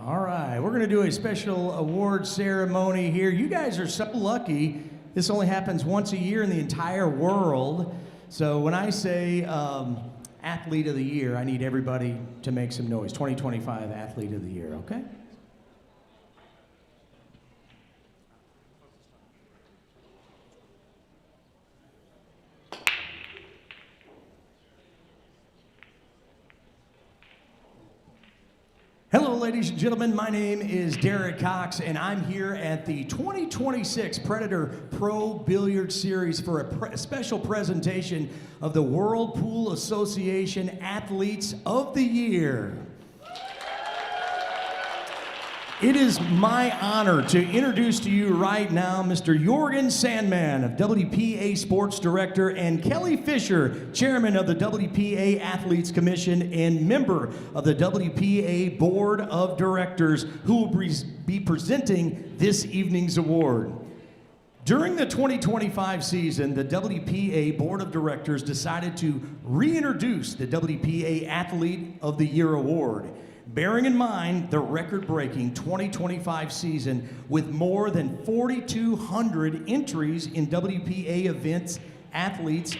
All right, we're going to do a special award ceremony here. You guys are so lucky. This only happens once a year in the entire world. So when I say Athlete of the Year, I need everybody to make some noise. 2025 Athlete of the Year, okay? Hello, ladies and gentlemen. My name is Derek Cox, and I'm here at the 2026 Predator Pro Billiard Series for a special presentation of the World Pool Association Athletes of the Year. It is my honor to introduce to you right now Mr. Jorgen Sandman, of WPA Sports Director, and Kelly Fisher, Chairman of the WPA Athletes Commission and member of the WPA Board of Directors, who will be presenting this evening's award. During the 2025 season, the WPA Board of Directors decided to reintroduce the WPA Athlete of the Year Award, bearing in mind the record-breaking 2025 season with more than 4,200 entries in WPA events, athletes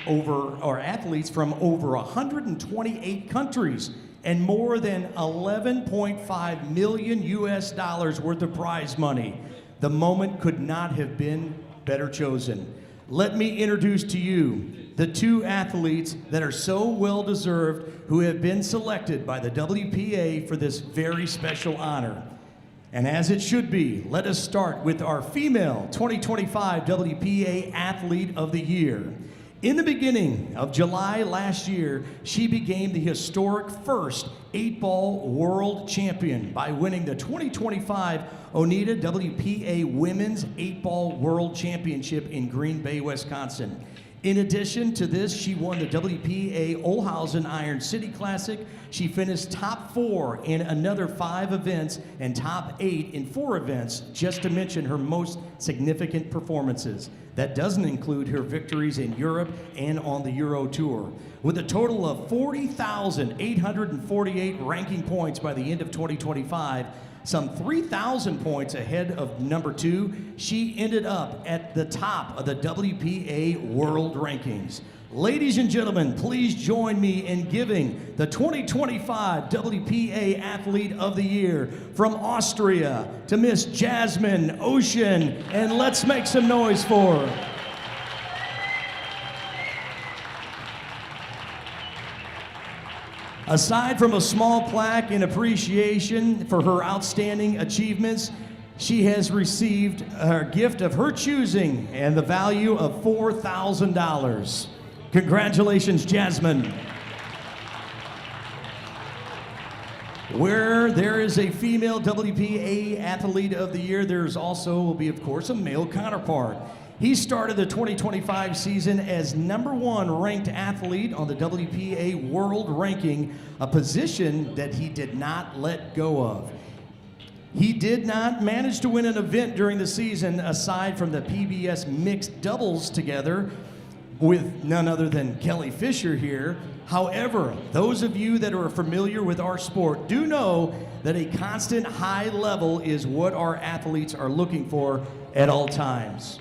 from over 128 countries and more than $11.5 million US worth of prize money. The moment could not have been better chosen. Let me introduce to you the two athletes that are so well-deserved who have been selected by the WPA for this very special honor. And as it should be, let us start with our female 2025 WPA Athlete of the Year. In the beginning of July last year, she became the historic first 8-ball world champion by winning the 2025 Oneida WPA Women's 8-ball World Championship in Green Bay, Wisconsin. In addition to this, she won the WPA Olhausen Iron City Classic. She finished top 4 in another 5 events and top 8 in 4 events, just to mention her most significant performances. That doesn't include her victories in Europe and on the Euro Tour. With a total of 40,848 ranking points by the end of 2025, some 3,000 points ahead of number 2, she ended up at the top of the WPA World Rankings. Ladies and gentlemen, please join me in giving the 2025 WPA Athlete of the Year from Austria to Miss Jasmine Ocean, and let's make some noise for her. Aside from a small plaque in appreciation for her outstanding achievements, she has received a gift of her choosing and the value of $4,000. Congratulations, Jasmine. Where there is a female WPA Athlete of the Year, there's also will be, of course, a male counterpart. He started the 2025 season as #1 ranked athlete on the WPA World Ranking, a position that he did not let go of. He did not manage to win an event during the season aside from the PBS mixed doubles together with none other than Kelly Fisher here. However, those of you that are familiar with our sport do know that a constant high level is what our athletes are looking for at all times.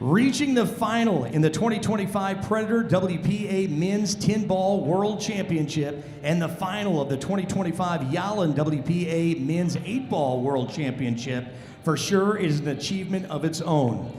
Reaching the final in the 2025 Predator WPA Men's 10-Ball World Championship and the final of the 2025 Yalin WPA Men's 8-Ball World Championship for sure is an achievement of its own.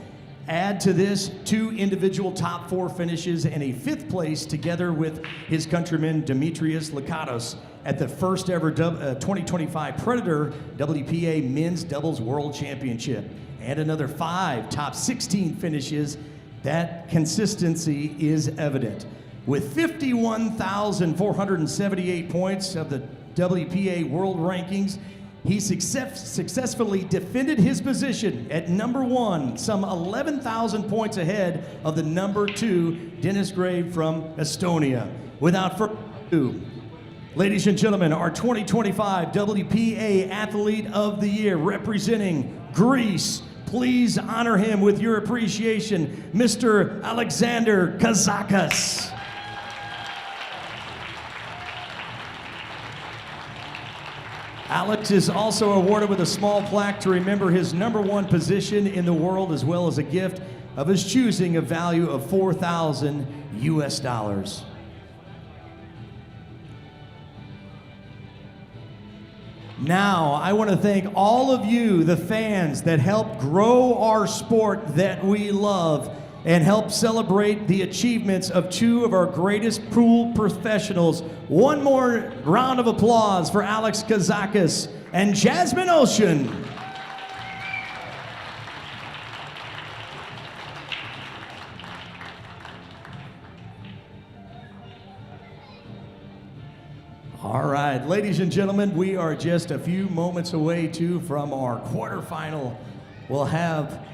Add to this 2 individual top 4 finishes and a 5th place together with his countryman Demetrius Lakatos at the first ever 2025 Predator WPA Men's Doubles World Championship. And another 5 top 16 finishes. That consistency is evident. With 51,478 points of the WPA World Rankings, he successfully defended his position at #1, some 11,000 points ahead of the #2, Dennis Grave from Estonia. Without further ado, ladies and gentlemen, our 2025 WPA Athlete of the Year representing Greece. Please honor him with your appreciation, Mr. Alexander Kazakis. Alex is also awarded with a small plaque to remember his #1 position in the world, as well as a gift of his choosing, a value of $4,000 US. Now, I want to thank all of you, the fans, that help grow our sport that we love and help celebrate the achievements of two of our greatest pool professionals. One more round of applause for Alex Kazakis and Jasmine Ocean. All right, ladies and gentlemen, we are just a few moments away too from our quarterfinal. We'll have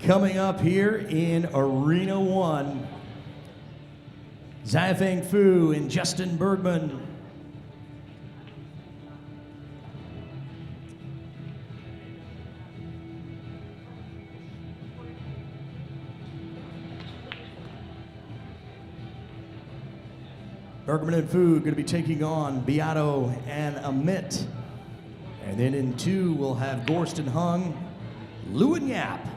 coming up here in Arena 1, Zhaifeng Fu and Justin Bergman. Bergman and Fu going to be taking on Beato and Amit. And then in 2, we'll have Gorst and Hung, Lou and Yap.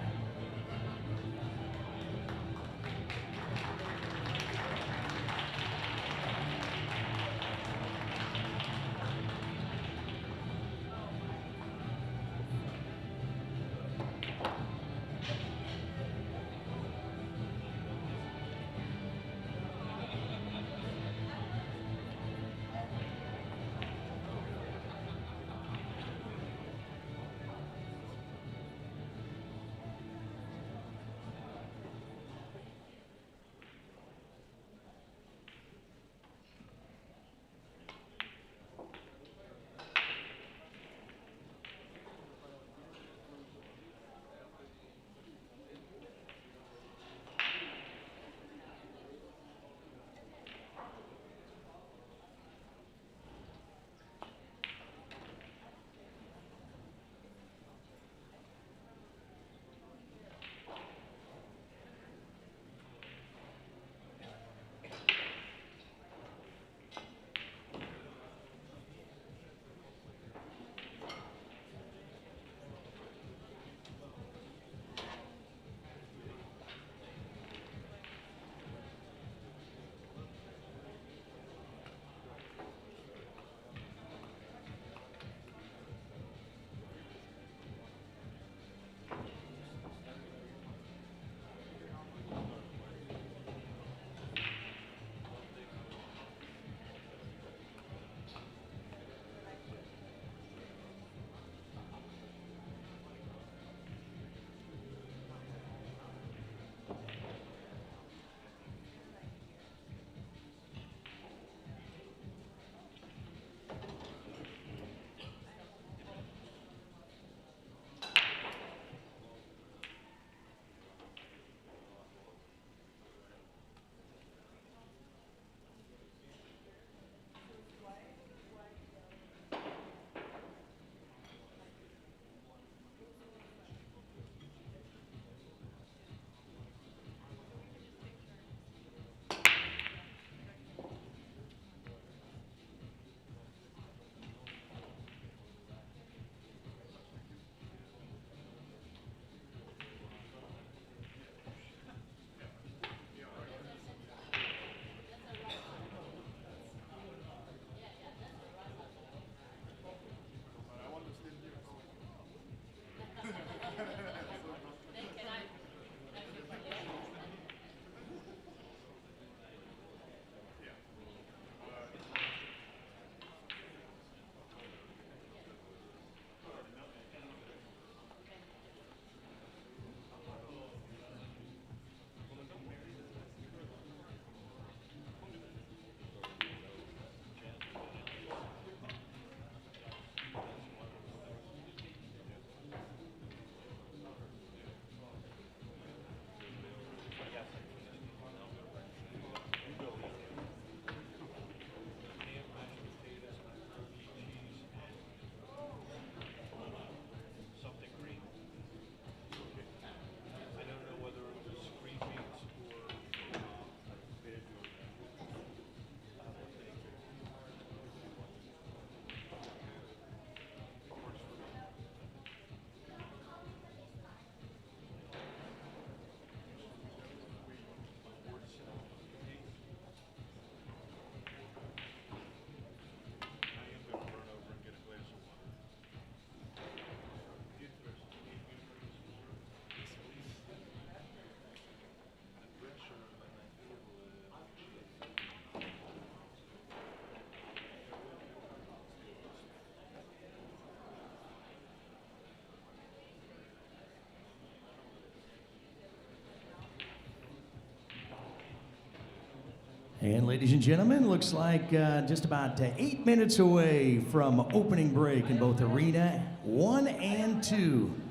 And ladies and gentlemen, looks like just about 8 minutes away from opening break in both Arena 1 and 2.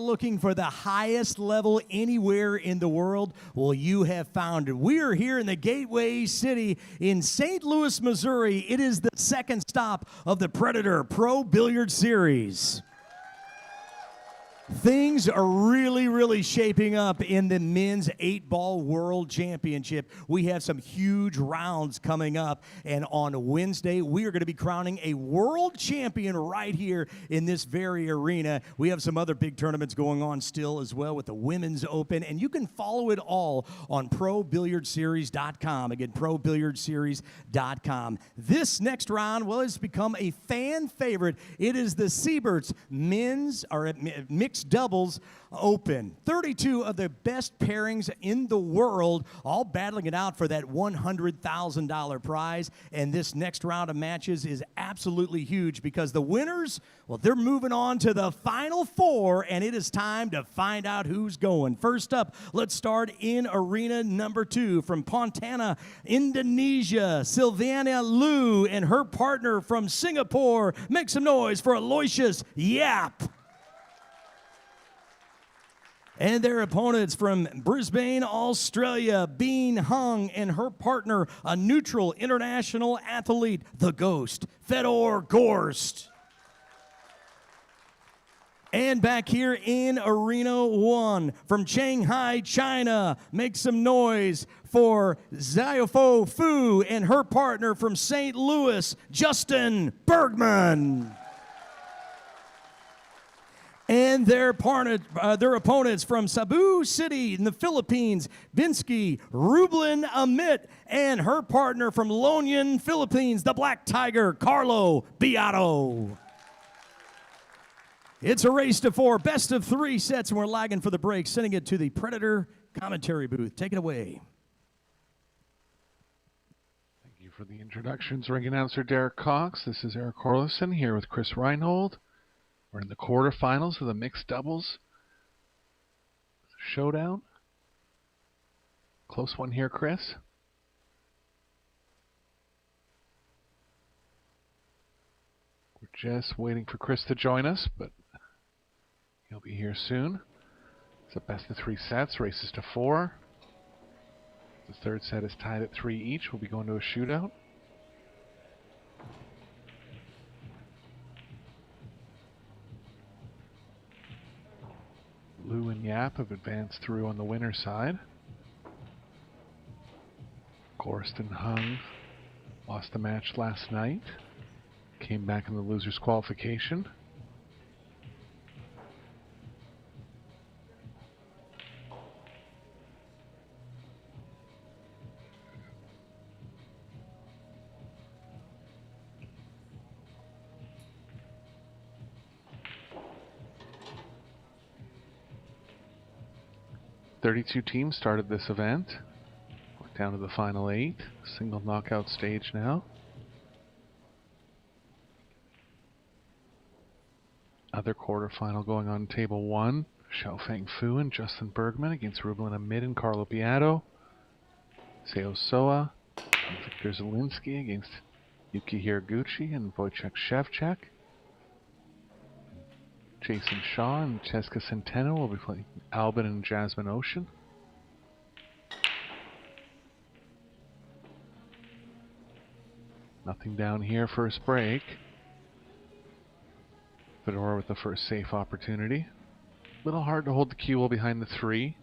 looking for the highest level anywhere in the world, well, you have found it. We are here in the Gateway City in St. Louis, Missouri. It is the second stop of the Predator Pro Billiard Series. Things are really shaping up in the men's 8-ball world championship. We have some huge rounds coming up, and on Wednesday we are going to be crowning a world champion right here in this very arena. We have some other big tournaments going on still as well with the Women's Open, and you can follow it all on ProBilliardSeries.com. Again, ProBilliardSeries.com. This next round, well, it's become a fan favorite. It is the Seyberts mixed doubles open. 32 of the best pairings in the world, all battling it out for that $100,000 prize. And this next round of matches is absolutely huge because the winners, well, they're moving on to the final four, and it is time to find out who's going. First up, let's start in arena number 2 from Pontana, Indonesia, Sylvania Liu and her partner from Singapore. Make some noise for Aloysius Yap. And their opponents from Brisbane, Australia, Bean Hung and her partner, a neutral international athlete, the Ghost, Fedor Gorst. And back here in Arena 1 from Shanghai, China, make some noise for Xiaofo Fu and her partner from St. Louis, Justin Bergman. And their opponents from Cebu City in the Philippines, Binsky Rublin Amit, and her partner from Lonian, Philippines, the Black Tiger, Carlo Beato. It's a race to 4, best of 3 sets, and we're lagging for the break, sending it to the Predator commentary booth. Take it away. Thank you for the introductions, ring announcer Derek Cox. This is Eric Horlison here with Chris Reinhold. We're in the quarterfinals of the mixed doubles showdown. Close one here, Chris. We're just waiting for Chris to join us, but he'll be here soon. It's a best of 3 sets, races to 4. The third set is tied at 3 each. We'll be going to a shootout. Liu and Yap have advanced through on the winner's side. Gorst and Hung lost the match last night. Came back in the loser's qualification. "32 teams started this event. We're down to the final 8. Single knockout stage now. Other quarterfinal going on table 1. Xiaofeng Fu and Justin Bergman against Rublin Amit and Carlo Beato. Seo Soa and Victor Zielinski against Yuki Hiraguchi and Wojciech Shevchuk. Jason Shaw and Cheska Centeno will be playing Albin and Jasmine Ocean. Nothing down here, first break. Fedor with the first safe opportunity. A little hard to hold the cue while behind the 3.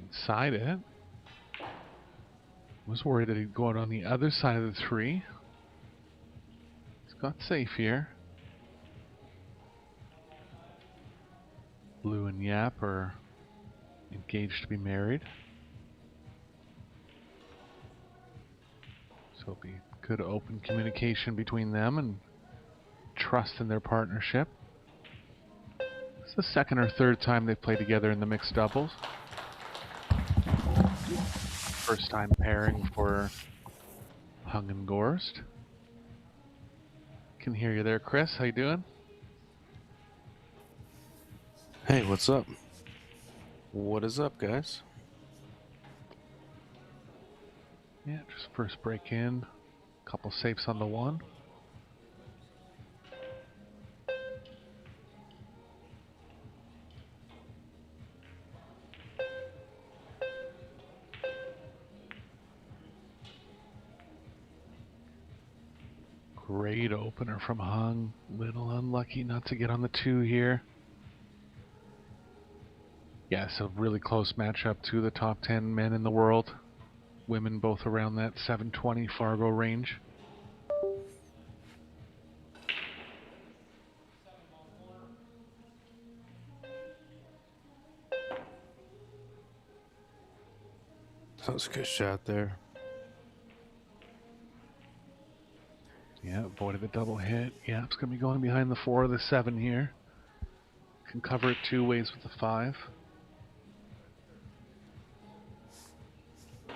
Inside it. Was worried that he'd go out on the other side of the 3. He's got safe here. Liu and Yap are engaged to be married. So it'll be good open communication between them and trust in their partnership. It's the second or third time they've played together in the mixed doubles. First time pairing for Hung and Gorst. can hear you there, Chris. How you doing? Hey, what's up? What is up, guys? Yeah, just first break in. Couple safes on the one. Great opener from Hung. Little unlucky not to get on the 2 here. Yeah, it's a really close matchup to the top 10 men in the world. Women both around that 720 Fargo range. That was a good shot there. Yeah, avoided the double hit. Yeah, it's going to be going behind the 4 or the 7 here. Can cover it 2 ways with the 5.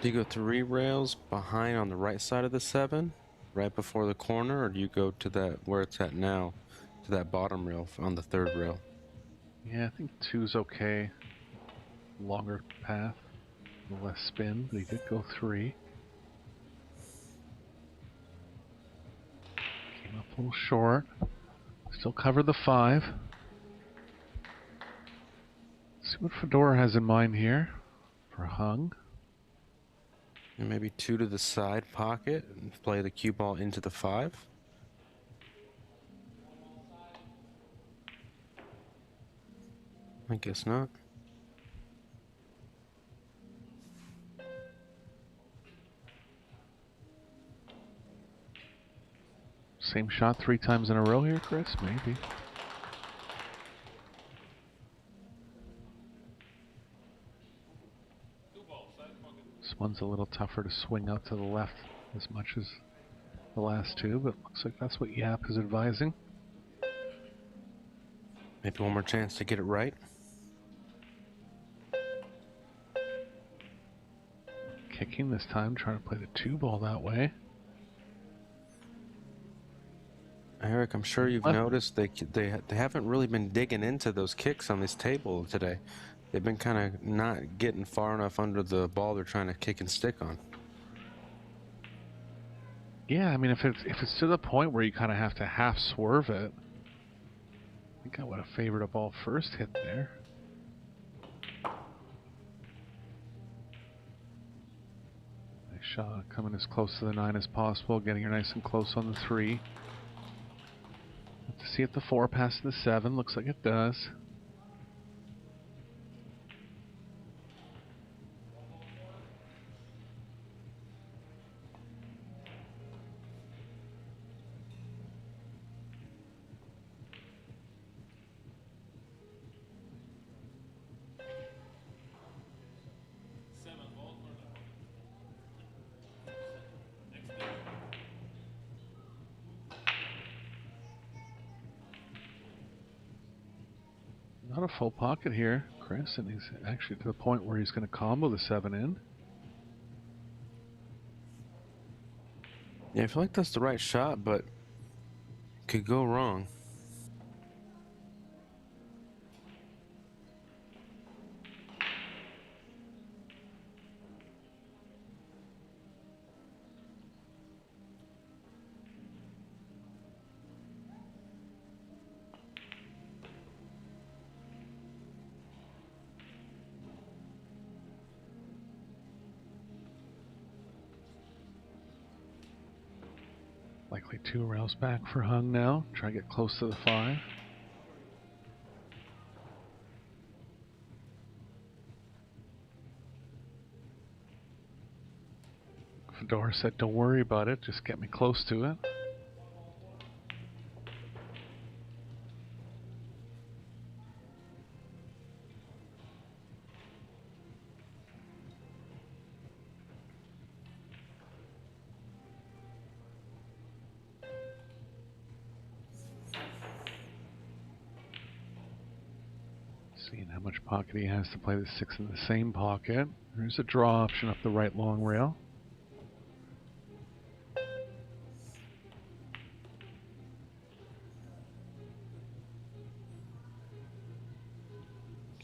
Do you go 3 rails behind on the right side of the 7, right before the corner, or do you go to that where it's at now, to that bottom rail on the 3rd rail? Yeah, I think 2's okay. Longer path, less spin, but he did go 3. Came up a little short. Still covered the 5. See what Fedora has in mind here for Hung. And maybe 2 to the side pocket and play the cue ball into the 5. I guess not. Same shot 3 times in a row here, Chris? Maybe. This one's a little tougher to swing out to the left as much as the last 2, but looks like that's what Yap is advising. Maybe one more chance to get it right. Kicking this time, trying to play the 2 ball that way. Eric, I'm sure you've noticed they haven't really been digging into those kicks on this table today. They've been kind of not getting far enough under the ball they're trying to kick and stick on. Yeah, I mean, if it's to the point where you kind of have to half swerve it, I think I would have favored a ball first hit there. Nice shot, coming as close to the 9 as possible, getting her nice and close on the 3. Have to see if the 4 passes the 7. Looks like it does. Not a full pocket here, Chris, and he's actually to the point where he's going to combo the 7 in. Yeah, I feel like that's the right shot, but could go wrong. Likely 2 rails back for Hung now. Try to get close to the 5. Fedora said, don't worry about it, just get me close to it. Seeing how much pocket he has to play the 6 in the same pocket. There's a draw option up the right long rail.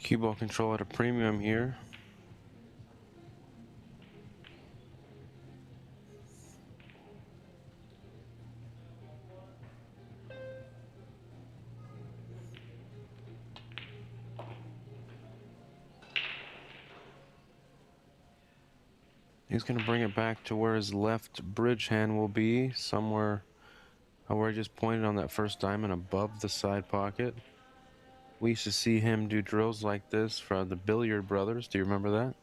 Cue ball control at a premium here. He's going to bring it back to where his left bridge hand will be, somewhere where he just pointed on that first diamond above the side pocket. We used to see him do drills like this for the Billiard brothers. Do you remember that?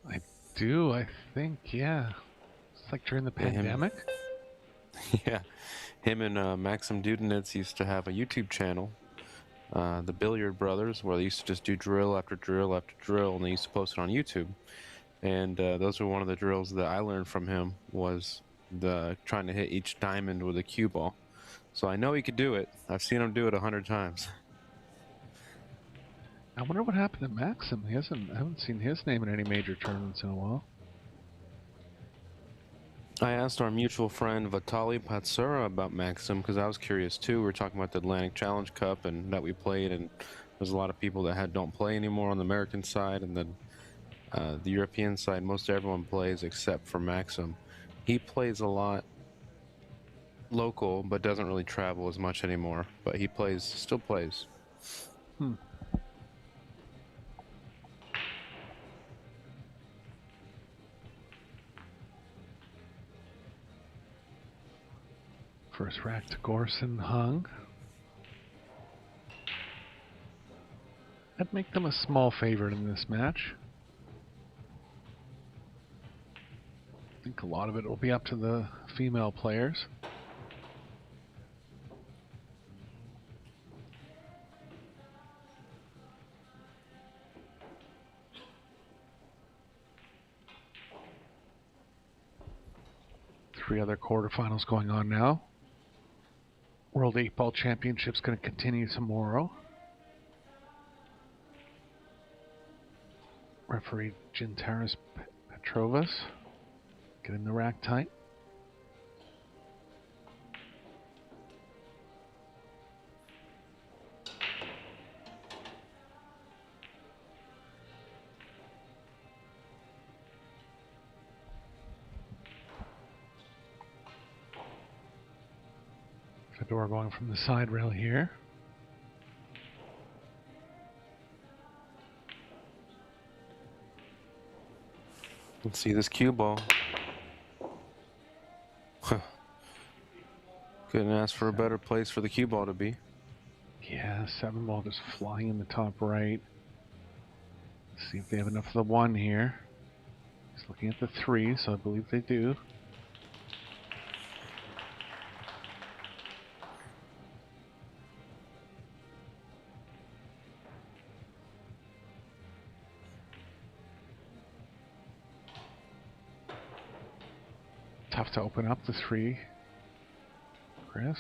I do, I think, yeah. It's like during the pandemic. Yeah, him and Maxim Dudenitz used to have a YouTube channel, the Billiard brothers, where they used to just do drill after drill after drill, and they used to post it on YouTube. And those were one of the drills that I learned from him, was the trying to hit each diamond with a cue ball. So I know he could do it. I've seen him do it 100 times. I wonder what happened to Maxim. I haven't seen his name in any major tournaments in a while. I asked our mutual friend Vitaly Patsura about Maxim because I was curious too. We were talking about the Atlantic Challenge Cup and that we played, and there's a lot of people that don't play anymore on the American side, and then the European side, most everyone plays except for Maxim. He plays a lot local, but doesn't really travel as much anymore. But he still plays. First rack to Gorson hung. I'd make them a small favorite in this match. I think a lot of it will be up to the female players. Three other quarterfinals going on now. World 8-Ball Championship's going to continue tomorrow. Referee Gintaras Petrovas getting the rack tight. Fedor going from the side rail here. Let's see this cue ball. Couldn't ask for a better place for the cue ball to be. Yeah, 7 ball just flying in the top right. Let's see if they have enough of the 1 here. He's looking at the 3, so I believe they do. Tough to open up the 3, Chris.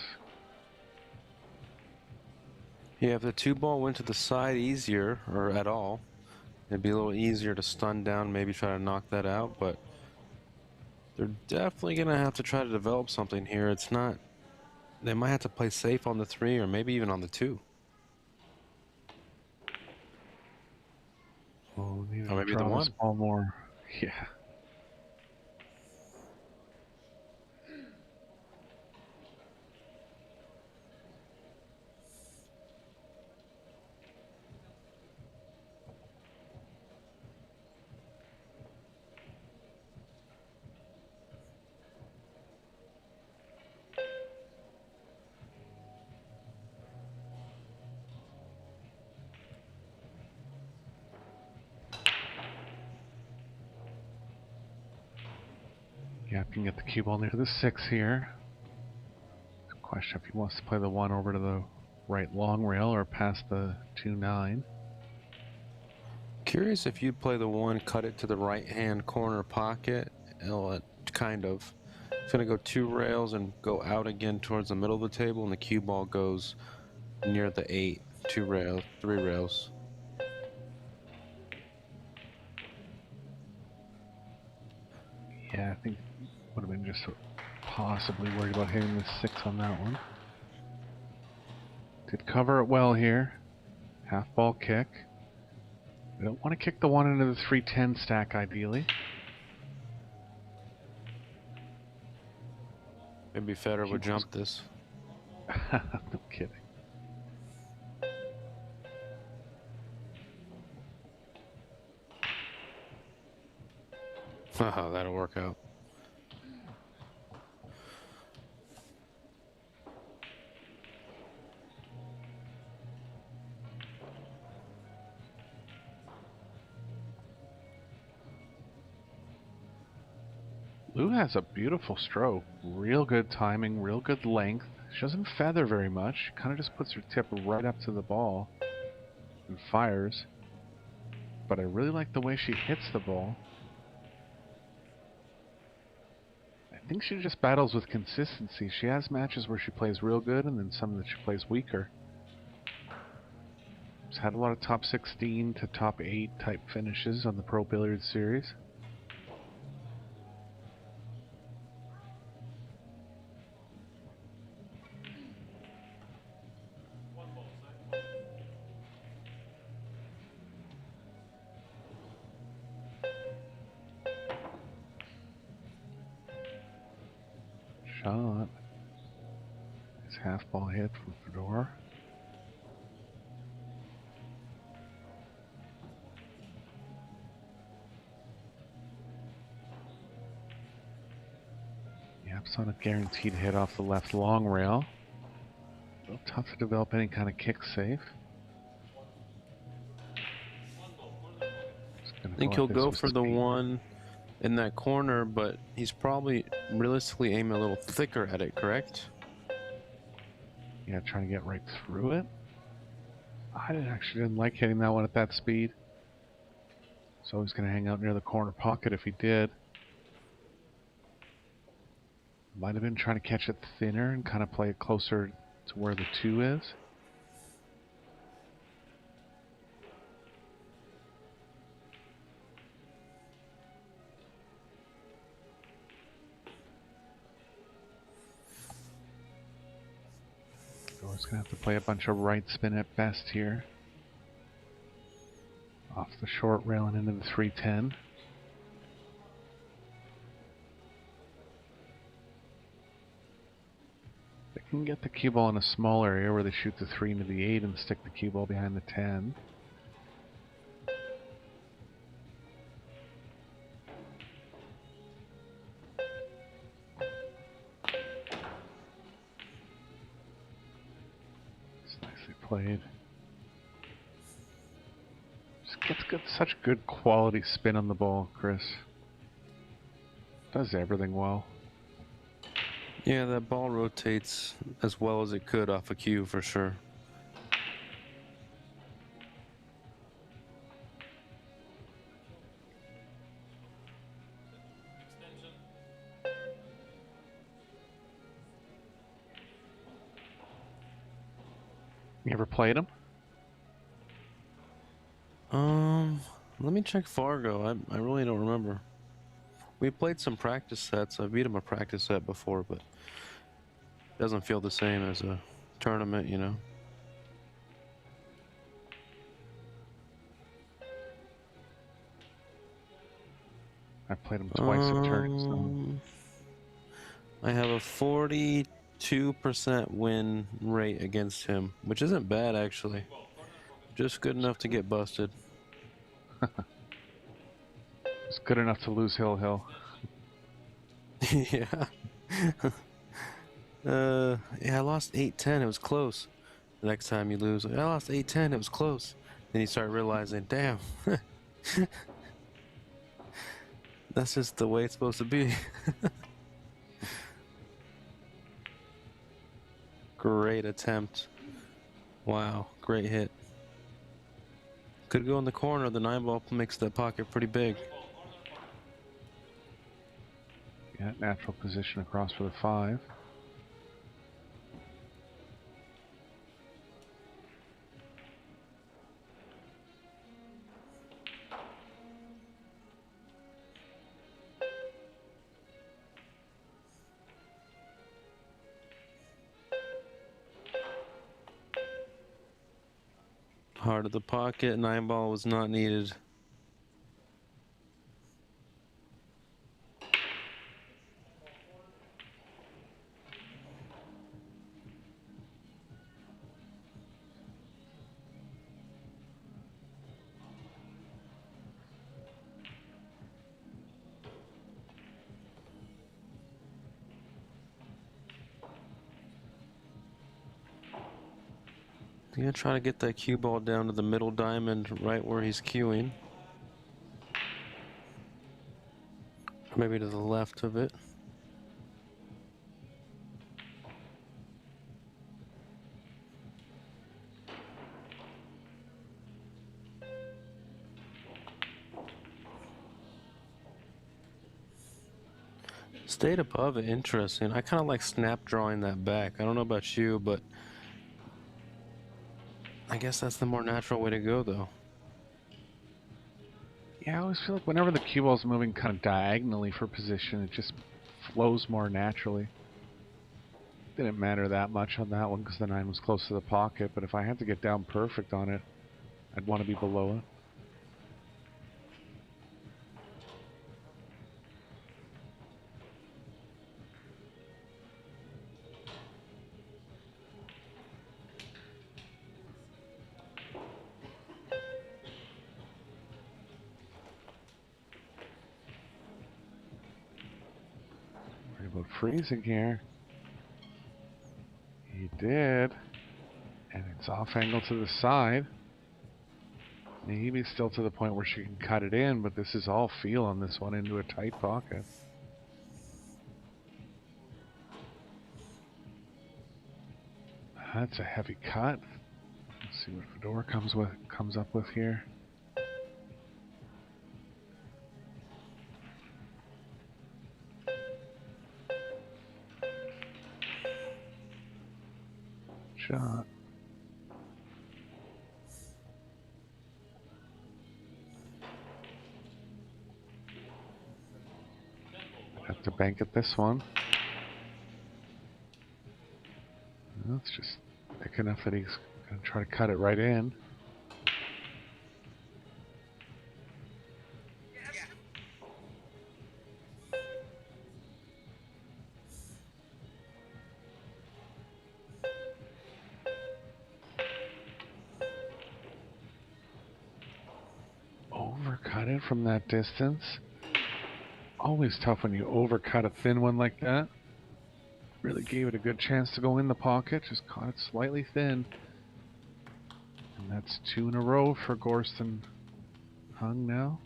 Yeah, if the 2 ball went to the side easier, or at all, it'd be a little easier to stun down, maybe try to knock that out, but they're definitely going to have to try to develop something here. It's not... They might have to play safe on the 3, or maybe even on the 2. Oh, or maybe the 1. Small more. Yeah. Yeah, if you can get the cue ball near the 6 here. Question if he wants to play the 1 over to the right long rail or past the 2-9. Curious if you'd play the 1, cut it to the right hand corner pocket. Kind of. It's going to go 2 rails and go out again towards the middle of the table, and the cue ball goes near the 8, 2 rails, 3 rails. Yeah, I think would have been just possibly worried about hitting the 6 on that one. Did cover it well here. Half ball kick. We don't want to kick the one into the 3-10 stack, ideally. Maybe Federer would jump this. No kidding. Haha, that'll work out. Lou has a beautiful stroke. Real good timing, real good length. She doesn't feather very much. She kind of just puts her tip right up to the ball and fires. But I really like the way she hits the ball. I think she just battles with consistency. She has matches where she plays real good and then some that she plays weaker. She's had a lot of top 16 to top 8 type finishes on the Pro Billiards series. Shot. His half ball hit from Fedor. Yap's on a guaranteed hit off the left long rail. A little tough to develop any kind of kick safe. I think he'll go for the one in that corner, but he's probably realistically aiming a little thicker at it, correct? Yeah, trying to get right through it. I actually didn't like hitting that one at that speed. So he's going to hang out near the corner pocket if he did. Might have been trying to catch it thinner and kind of play it closer to where the 2 is. Fedor's going to have to play a bunch of right spin at best here. Off the short rail and into the 3-10. They can get the cue ball in a small area where they shoot the 3 into the 8 and stick the cue ball behind the 10. It's nicely played. Just gets such good quality spin on the ball, Chris. Does everything well. Yeah, that ball rotates as well as it could off a cue for sure. You ever played him? Let me check Fargo. I really don't remember. We played some practice sets. I beat him a practice set before, but it doesn't feel the same as a tournament, you know. I played him twice at turns. So. I have a 42% win rate against him, which isn't bad actually. Just good enough to get busted. It's good enough to lose Hill. Yeah. Yeah, I lost 8-10. It was close. The next time you lose, I lost 8-10. It was close. Then you start realizing, damn, that's just the way it's supposed to be. Great attempt. Wow, great hit. Could go in the corner. The 9-ball makes the pocket pretty big. Yeah, natural position across for the 5. Heart of the pocket, 9-ball was not needed. I'm gonna try to get that cue ball down to the middle diamond right where he's cueing. Maybe to the left of it. Stayed above it, interesting. I kind of like snap drawing that back. I don't know about you, but I guess that's the more natural way to go, though. Yeah, I always feel like whenever the cue ball's moving kind of diagonally for position, it just flows more naturally. Didn't matter that much on that one because the 9 was close to the pocket, but if I had to get down perfect on it, I'd want to be below it. Worried about freezing here. He did. And it's off angle to the side. Maybe still to the point where she can cut it in, but this is all feel on this one into a tight pocket. That's a heavy cut. Let's see what Fedor comes up with here. Shot. Have to bank at this one. That's just thick enough that he's going to try to cut it right in. Overcut it from that distance. Always tough when you overcut a thin one like that. Really gave it a good chance to go in the pocket, just caught it slightly thin. And that's 2 in a row for Gorston Hung now.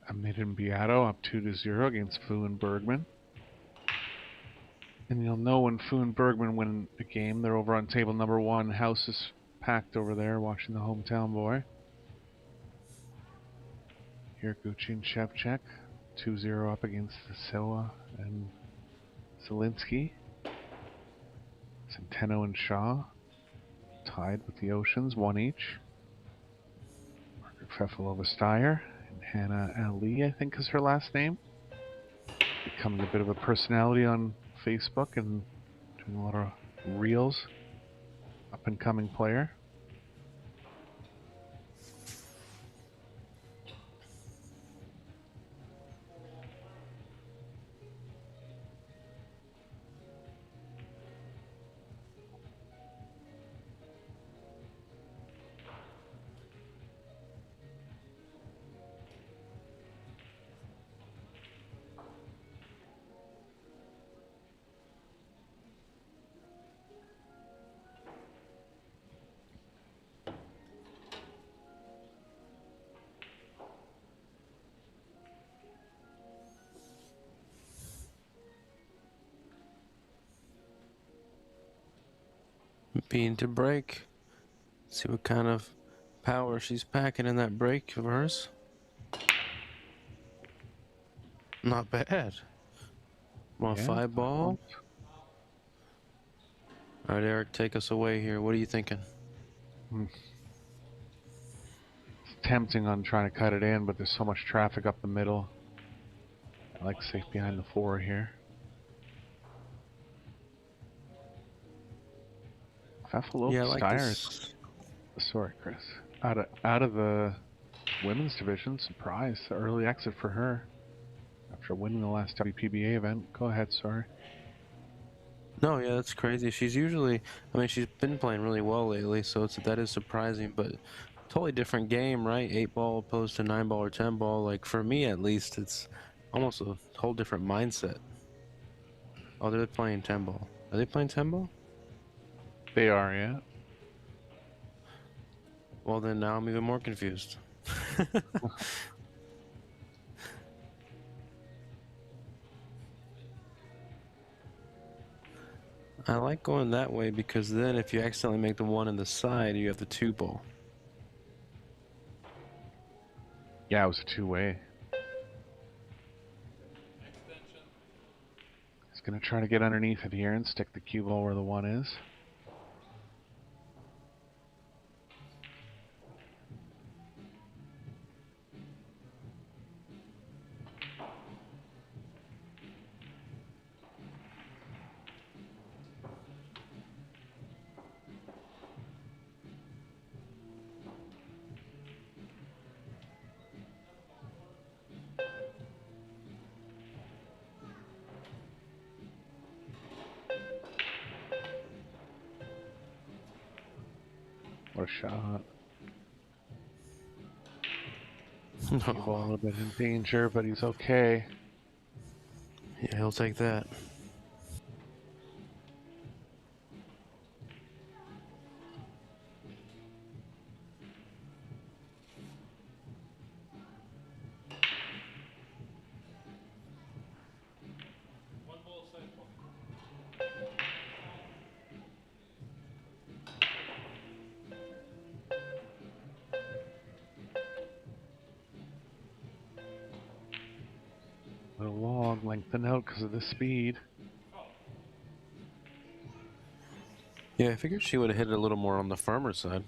Amid and Beato up 2-0 against Fu and Bergman. And you'll know when Fu and Bergman win a game, they're over on table number 1. House is packed over there watching the hometown boy. Here Gucci and Shevchuk 2-0 up against Soa and Zielinski. Centeno and Shaw tied with the Oceans, 1 each. Margaret Fefalova-Steyer. Hannah Ali, I think is her last name. Becoming a bit of a personality on Facebook and doing a lot of reels. Up and coming player. Bean to break. See what kind of power she's packing in that break of hers. Not bad. Well, Yeah, 5 ball. All right, Eric, take us away here. What are you thinking? It's tempting on trying to cut it in, but there's so much traffic up the middle. I like safe behind the 4 here. Yeah, I Pfeffelop's like tires. this. Sorry, Chris. Out of the women's division, surprise, early exit for her after winning the last WPBA event. Go ahead, sorry. No, yeah, that's crazy. She's usually, I mean, she's been playing really well lately, so that is surprising, but totally different game, right? 8-ball opposed to 9-ball or 10-ball. Like, for me at least, it's almost a whole different mindset. Oh, they're playing 10-ball. Are they playing 10-ball? They are, yeah. Well, then now I'm even more confused. I like going that way because then if you accidentally make the 1 in the side, you have the 2-ball. Yeah, it was a two-way. He's going to try to get underneath it here and stick the cue ball where the 1 is. What a shot. Cue ball a little bit in danger, but he's okay. Yeah, he'll take that. A little long, lengthen out because of the speed. Yeah, I figured she would have hit it a little more on the firmer side.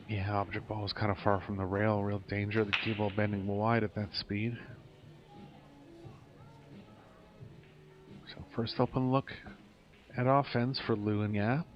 Yeah, object ball is kind of far from the rail. Real danger. The cue ball bending wide at that speed. So first open look at offense for Lou and Yap.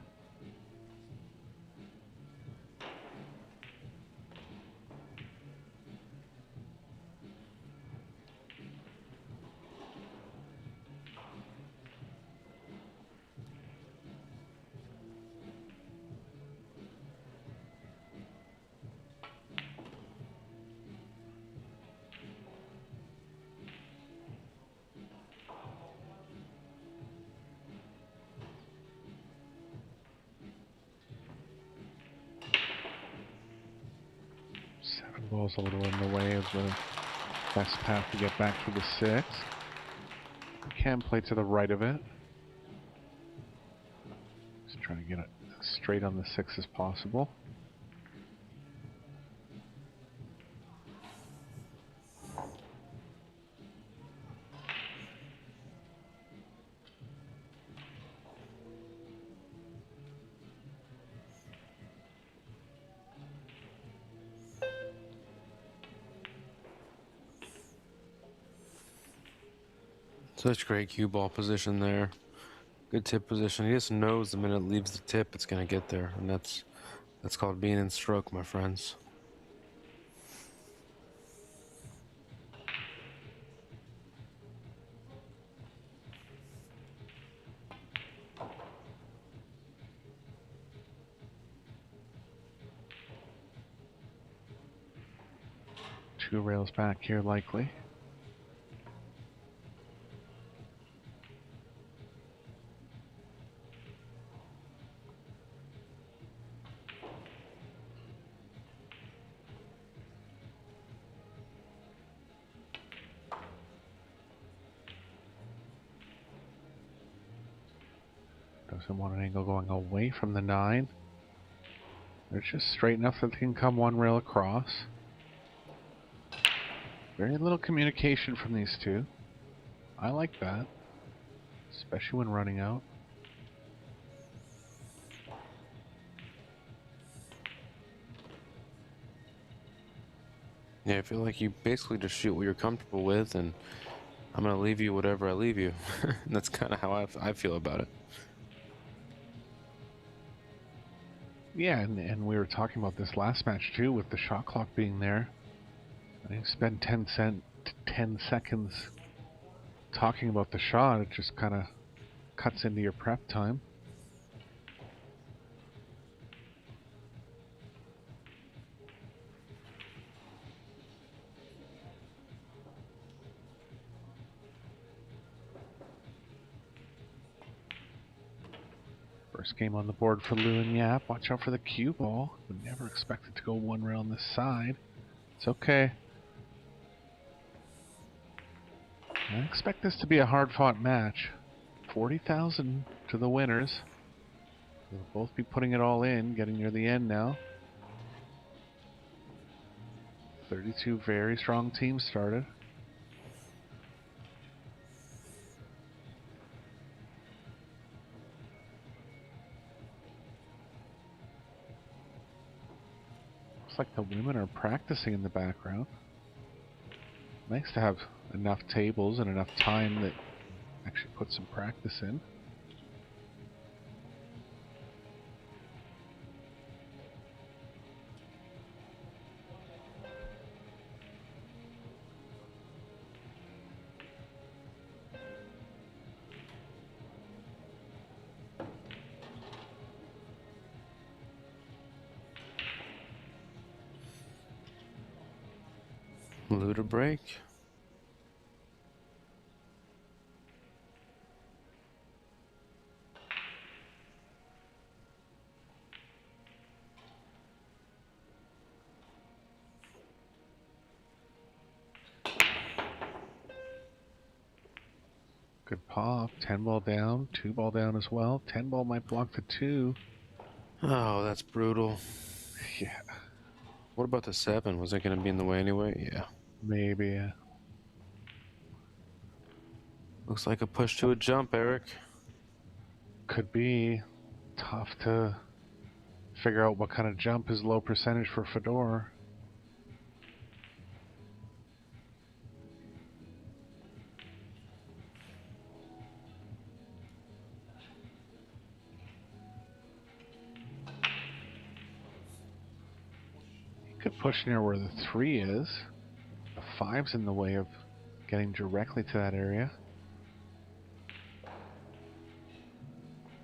Seven balls a little in the way of the best path to get back to the 6. You can play to the right of it. Just trying to get it as straight on the 6 as possible. Such great cue ball position there. Good tip position. He just knows the minute it leaves the tip, it's gonna get there, and that's called being in stroke, my friends. Two rails back here likely. Doesn't want an angle going away from the 9. They're just straight enough that they can come one rail across. Very little communication from these two. I like that, especially when running out. Yeah, I feel like you basically just shoot what you're comfortable with, and I'm gonna leave you whatever I leave you. And that's kind of how I feel about it. Yeah, and we were talking about this last match too, with the shot clock being there. And you spend 10 seconds talking about the shot, it just kind of cuts into your prep time. First game on the board for Lou and Yap. Watch out for the cue ball. Would never expect it to go one rail on this side. It's okay. I expect this to be a hard-fought match. 40,000 to the winners. They'll both be putting it all in, getting near the end now. 32 very strong teams started. Looks like the women are practicing in the background. Nice to have enough tables and enough time that actually put some practice in. Lou to break. Good pop. 10 ball down. 2 ball down as well. 10 ball might block the 2. Oh, that's brutal. Yeah, What about the 7? Was it going to be in the way anyway? Yeah. maybe. Looks like a push to a jump, Eric. Could be tough to figure out what kind of jump is low percentage for Fedor. He could push near where the 3 is. The 5's in the way of getting directly to that area.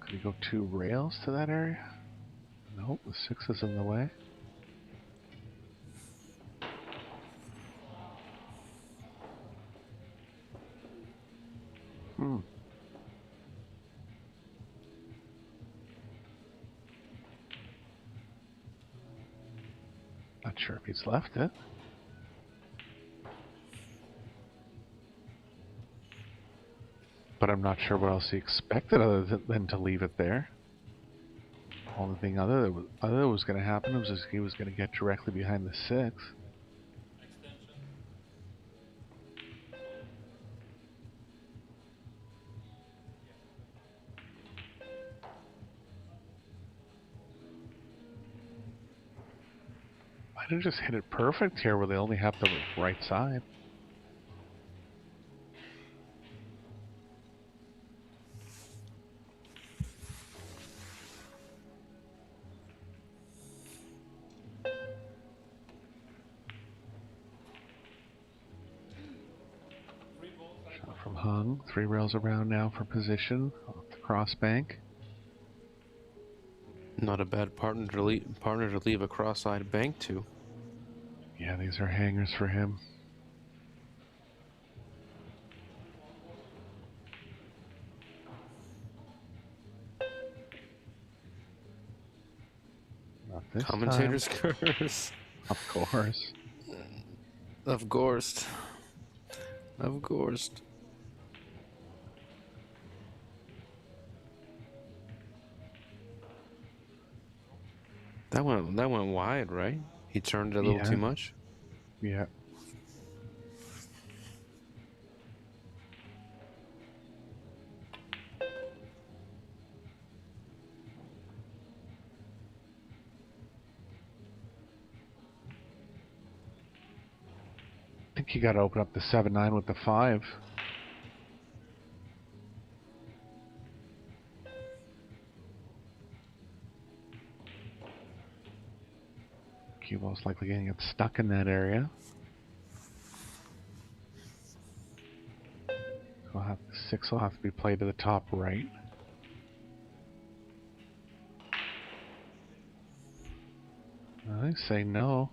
Could he go 2 rails to that area? Nope, the 6 is in the way. Not sure if he's left it. But I'm not sure what else he expected other than to leave it there. Only thing other that was going to happen was he was going to get directly behind the 6. Might have just hit it perfect here where they only have the right side. Shot from Hung. 3 rails around now for position off the cross bank. Not a bad partner to leave a cross-eyed bank to. Yeah, these are hangers for him. Not this Commentator's time. curse. Of course. Of course. Of course. That went wide, right? He turned it a little too much. Yeah. think you got to open up the 7-9 with the 5. Cue ball's likely going to get stuck in that area. So 6 will have to be played to the top right. I say no.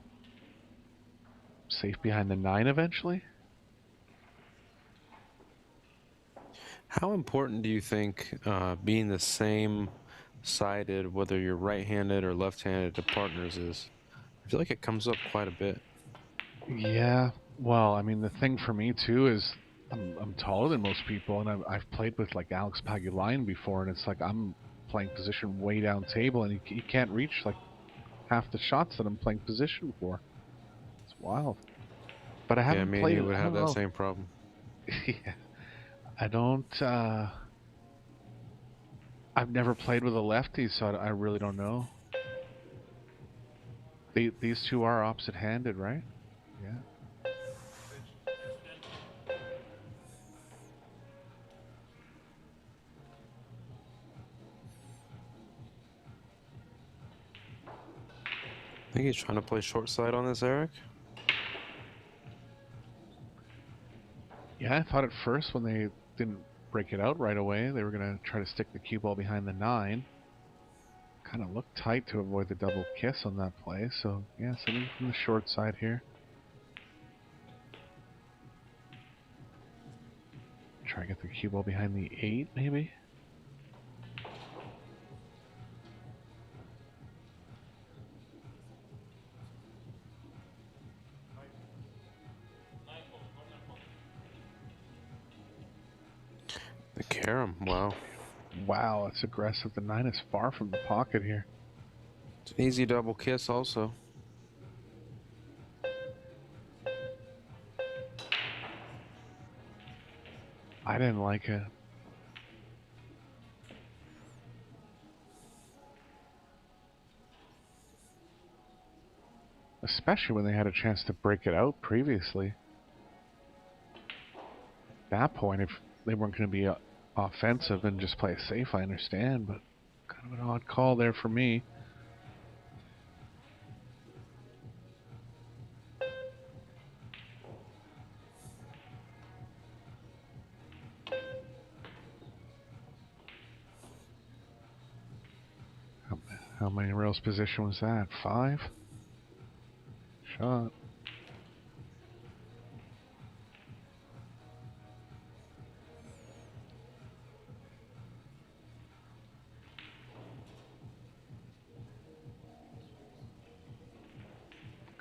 Safe behind the 9 eventually? How important do you think being the same sided, whether you're right-handed or left-handed to partners is? I feel like it comes up quite a bit. Yeah, well, I mean, the thing for me too is I'm taller than most people, and I've played with like Alex Pagulayan before, and it's like I'm playing position way down table, and he can't reach like half the shots that I'm playing position for. It's wild. But I Yeah, haven't me and played. you would I have don't that know. same problem. Yeah, I don't. I've never played with a lefty, so I really don't know. These two are opposite-handed, right? Yeah. I think he's trying to play short side on this, Eric. Yeah, I thought at first when they didn't break it out right away, they were going to try to stick the cue ball behind the 9. Kind of looked tight to avoid the double kiss on that play, so yeah, sitting from the short side here. Try to get the cue ball behind the 8, maybe? The carom, wow. Wow, that's aggressive. The 9 is far from the pocket here. It's an easy double kiss also. I didn't like it. Especially when they had a chance to break it out previously. At that point, if they weren't going to be offensive and just play it safe, I understand, but kind of an odd call there for me. How many rails position was that? 5? Shot.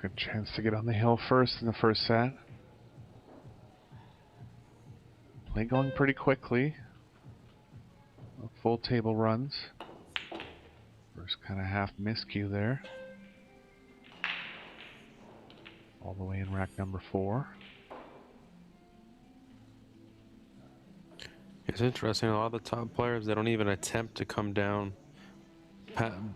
Good chance to get on the hill first in the first set. Play going pretty quickly. Full table runs. First kind of half miscue there. All the way in rack number 4. It's interesting, a lot of the top players, they don't even attempt to come down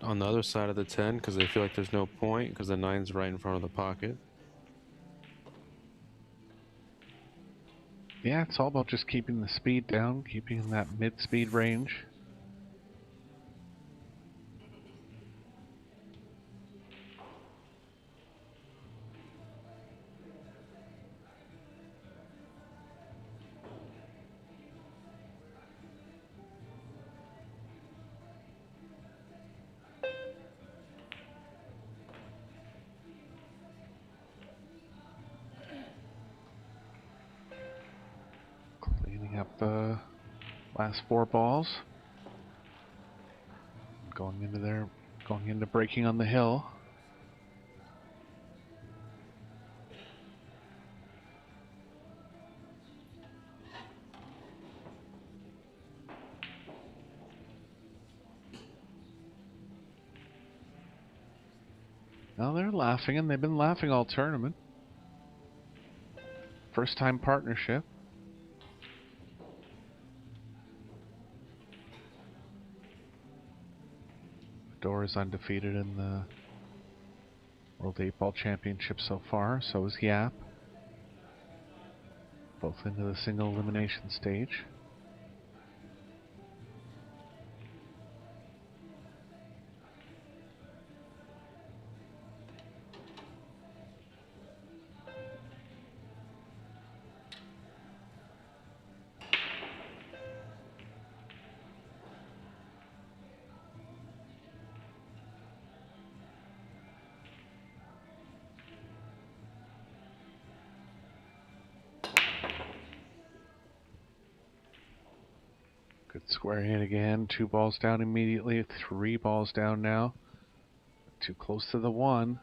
on the other side of the 10 because they feel like there's no point because the 9's right in front of the pocket. Yeah, it's all about just keeping the speed down, keeping in that mid-speed range. Cleaning up the last 4 balls. Going into breaking on the hill. Now they're laughing, and they've been laughing all tournament. First time partnership. Door is undefeated in the World 8-Ball Championship so far, so is Yap. both into the single elimination stage. Good square hit again. 2 balls down immediately. 3 balls down now. Too close to the 1.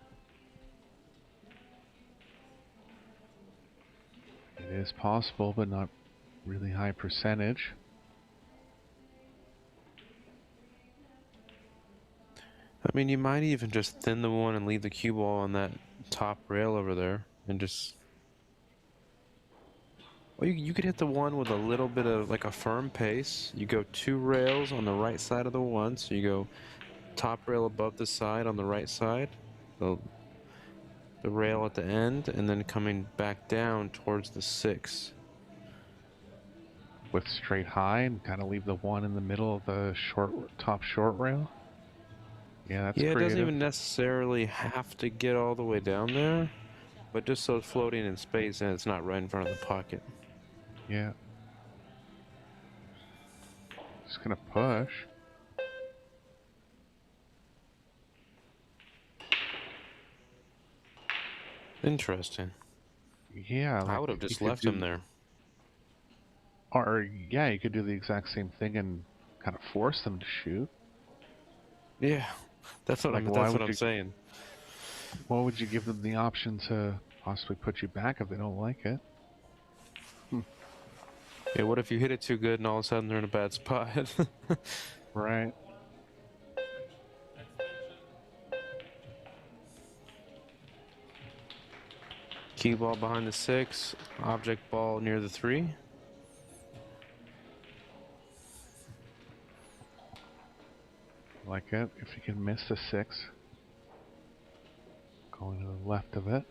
It is possible, but not really high percentage. I mean, you might even just thin the 1 and leave the cue ball on that top rail over there, and just. Well, you could hit the 1 with a little bit of like a firm pace. You go 2 rails on the right side of the 1, so you go top rail above the side on the right side, the rail at the end, and then coming back down towards the 6. With straight high and kind of leave the 1 in the middle of the top short rail. Yeah, that's Yeah, creative. it doesn't even necessarily have to get all the way down there, but just so it's floating in space and it's not right in front of the pocket. Yeah. Just gonna push. Interesting. Yeah, I like would have just you could left him there. Or yeah, you could do the exact same thing and kind of force them to shoot. Yeah, that's what Like, I'm saying. Why would you give them the option to possibly put you back if they don't like it? Yeah, what if you hit it too good and all of a sudden they're in a bad spot? Right. Cue ball behind the 6, object ball near the 3. Like it. If you can miss the 6. Going to the left of it.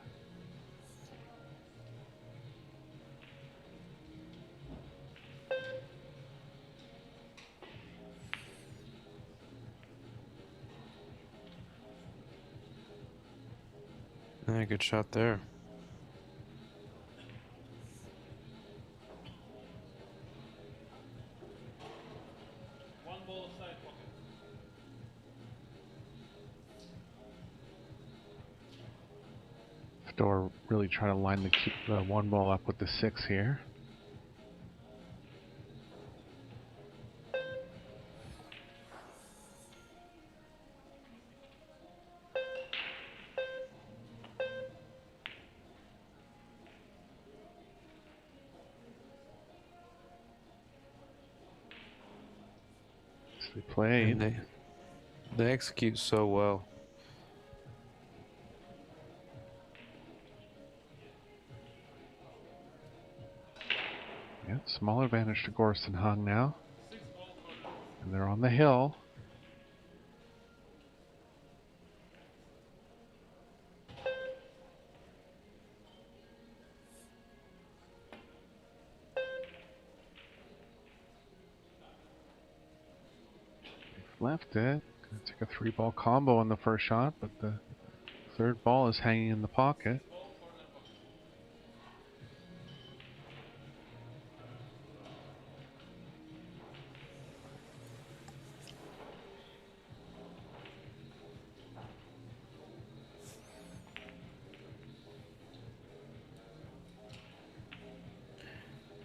Yeah, good shot there. Or really try to line the 1 ball up with the 6 here. They played. And they execute so well. Yeah, small advantage to Gorson Hung now. And they're on the hill. They've left it. Gonna take a 3-ball combo on the first shot, but the 3rd ball is hanging in the pocket.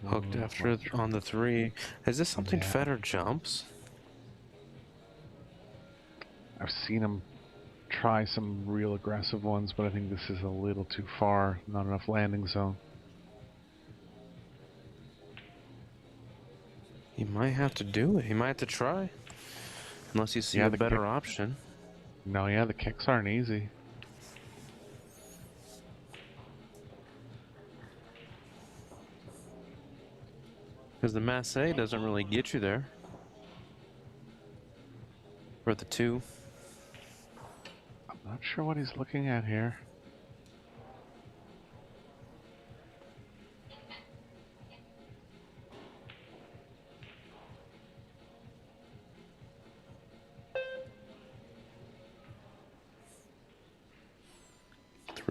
Hooked after on the 3. Is this something Federer jumps? I've seen him try some real aggressive ones, but I think this is a little too far. Not enough landing zone. He might have to do it. He might have to try. Unless you see a better option. No, yeah, the kicks aren't easy. Because the masse doesn't really get you there. For the 2. I'm not sure what he's looking at here.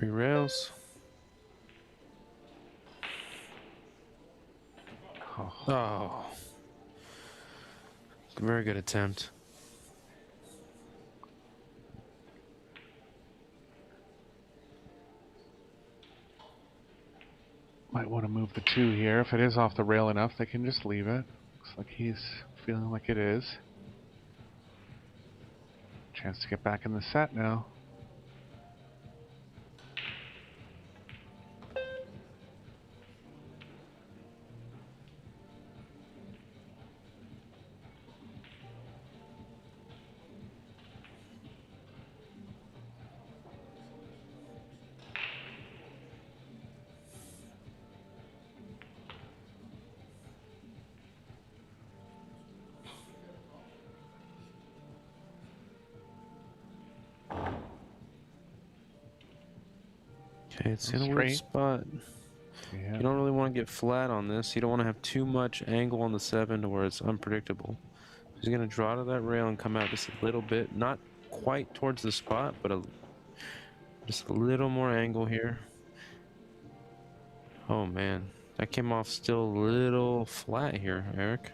3 rails. Oh. Very good attempt. Might want to move the 2 here. If it is off the rail enough, they can just leave it. Looks like he's feeling like it is. Chance to get back in the set now. Okay, it's in a weird Straight. spot. Yeah. You don't really want to get flat on this. You don't want to have too much angle on the 7 to where it's unpredictable. He's going to draw to that rail and come out just a little bit. Not quite towards the spot, but just a little more angle here. Oh, man. That came off still a little flat here, Eric.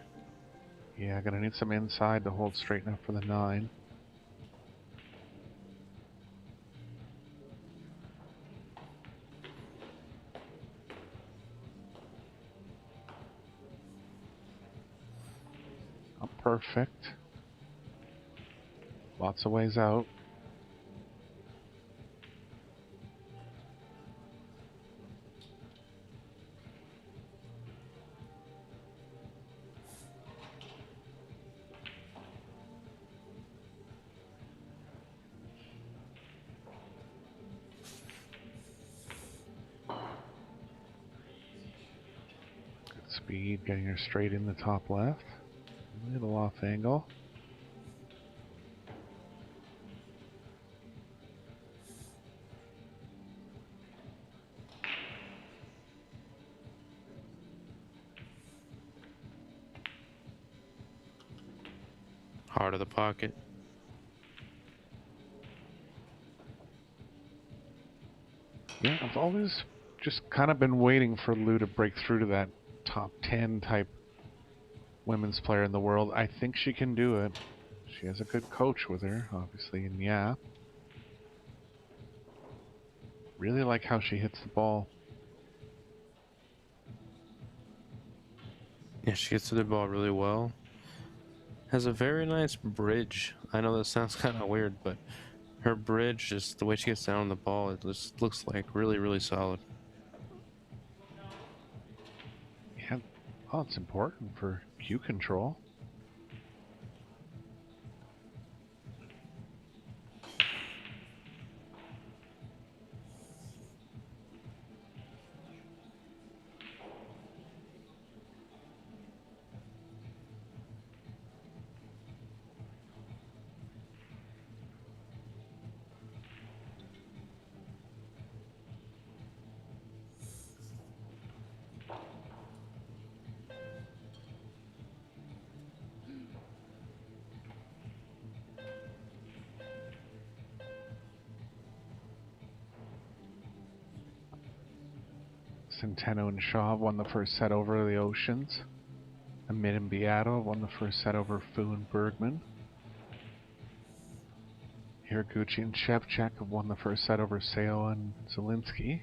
Yeah, gonna need some inside to hold straight enough for the 9. Not perfect. Lots of ways out. Speed, getting her straight in the top left. A little off angle. Heart of the pocket. Yeah, I've always just kind of been waiting for Lou to break through to that top 10 type women's player in the world. I think she can do it. She has a good coach with her, obviously, and yeah. Really like how she hits the ball. Yeah, she gets to the ball really well. Has a very nice bridge. I know that sounds kind of weird, but her bridge, just the way she gets down on the ball, it just looks like really, really solid. Yeah, oh, it's important for cue control. Centeno and Shaw won the first set over the Oceans. Amit and Beato won the first set over Fu and Bergman. Hiraguchi and Shevchuk have won the first set over Seo and Zielinski.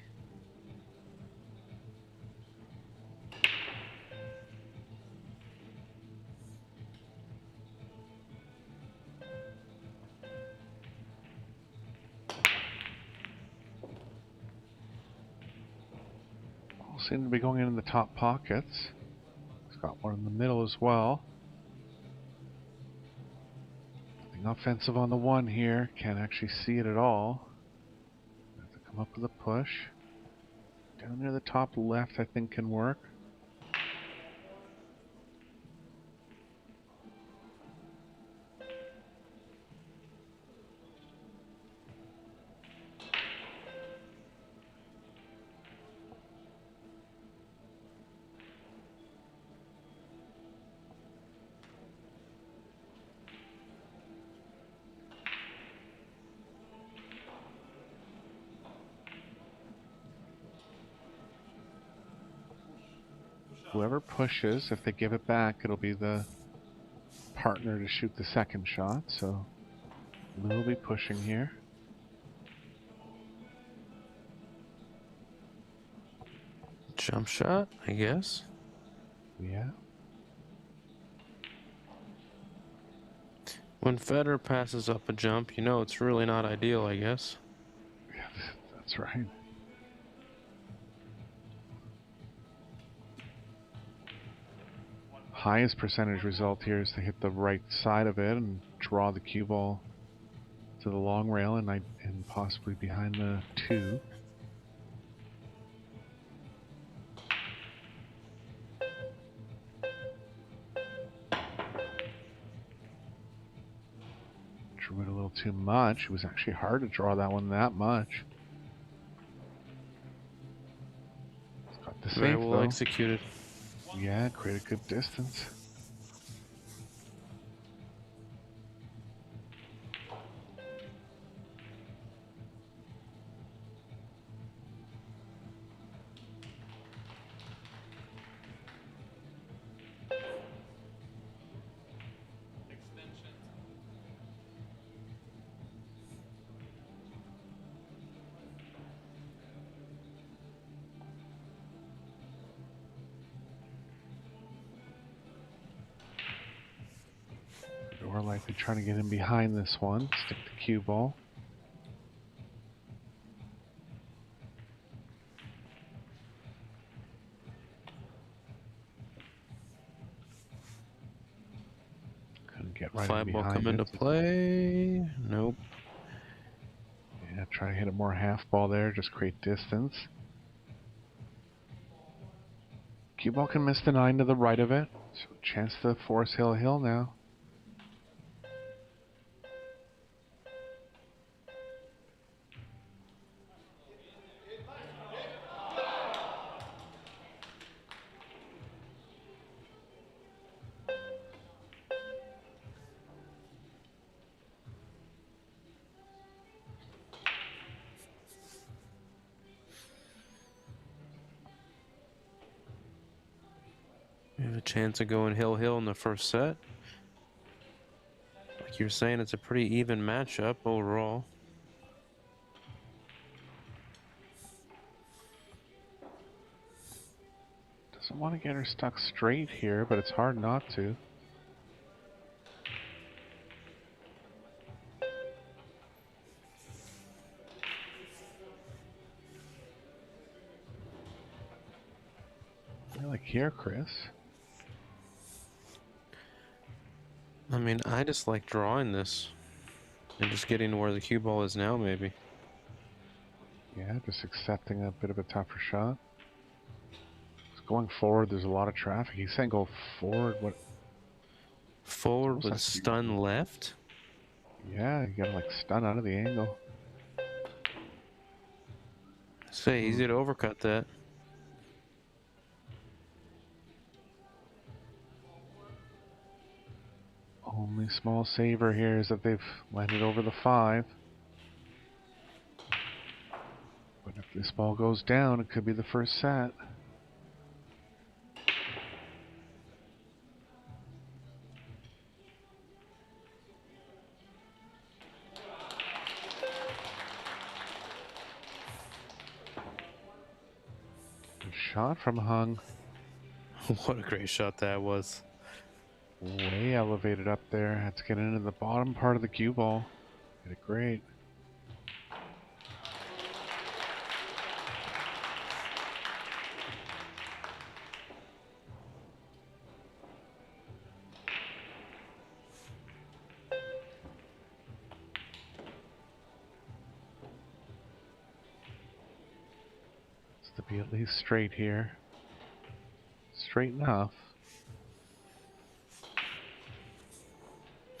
All seem to be going in the top pockets. He's got one in the middle as well. Nothing offensive on the 1 here. Can't actually see it at all. Have to come up with a push. Down near the top left, I think, can work. Whoever pushes, if they give it back, it'll be the partner to shoot the second shot. So Lou will be pushing here. Jump shot, I guess. Yeah. When Federer passes up a jump, you know it's really not ideal, I guess. Yeah, that's right. Highest percentage result here is to hit the right side of it and draw the cue ball to the long rail and possibly behind the 2. Drew it a little too much. It was actually hard to draw that one that much. It's got the Very safe well though. executed. Yeah, create a good distance. We're likely trying to get in behind this one. Stick the cue ball. Couldn't get right in Fly ball behind come into it. play. Nope. Yeah, try to hit a more half ball there. Just create distance. Cue ball can miss the 9 to the right of it. So chance to force hill now. We have a chance of going hill in the first set. Like you're saying, it's a pretty even matchup overall. Doesn't want to get her stuck straight here, but it's hard not to. I like here, Chris. I mean, I just like drawing this. And just getting to where the cue ball is now, maybe. Yeah, just accepting a bit of a tougher shot. Going forward, there's a lot of traffic. He's saying go forward. What? Forward with stun left? Yeah, you gotta like stun out of the angle. Say, easy to overcut that. Only small saver here is that they've landed over the 5. But if this ball goes down, it could be the first set. Good shot from Hung. What a great shot that was. Way elevated up there. Had to get into the bottom part of the cue ball. Did it great. It's to be at least straight here. Straight enough.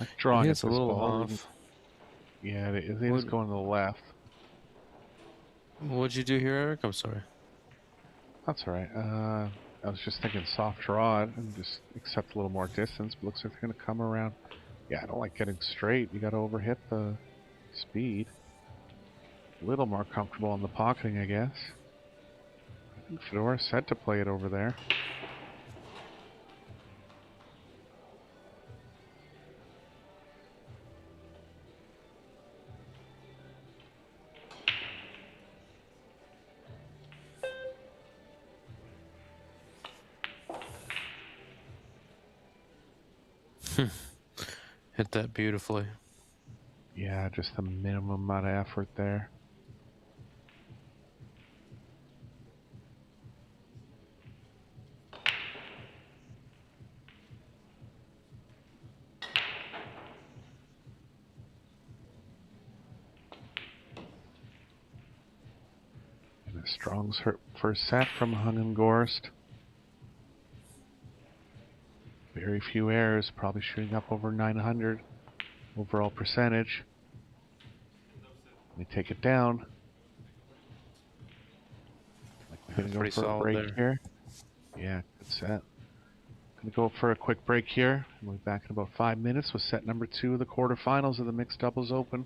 Like drawing It's at a this little ball. off. Yeah, it is going to the left. What'd you do here, Eric? I'm sorry. That's alright. I was just thinking soft draw it and just accept a little more distance, but looks like they're going to come around. Yeah, I don't like getting straight. You got to overhit the speed. A little more comfortable in the pocketing, I guess. I think Fedora's set to play it over there. Hit that beautifully. Yeah, just the minimum amount of effort there. And a strong first set from Gorst. Very few errors, probably shooting up over 900 overall percentage. Let me take it down. Like we're gonna go Pretty for a solid break there. here. Yeah, good set. Gonna go for a quick break here. We'll be back in about 5 minutes with set number 2 of the quarterfinals of the Mixed Doubles Open.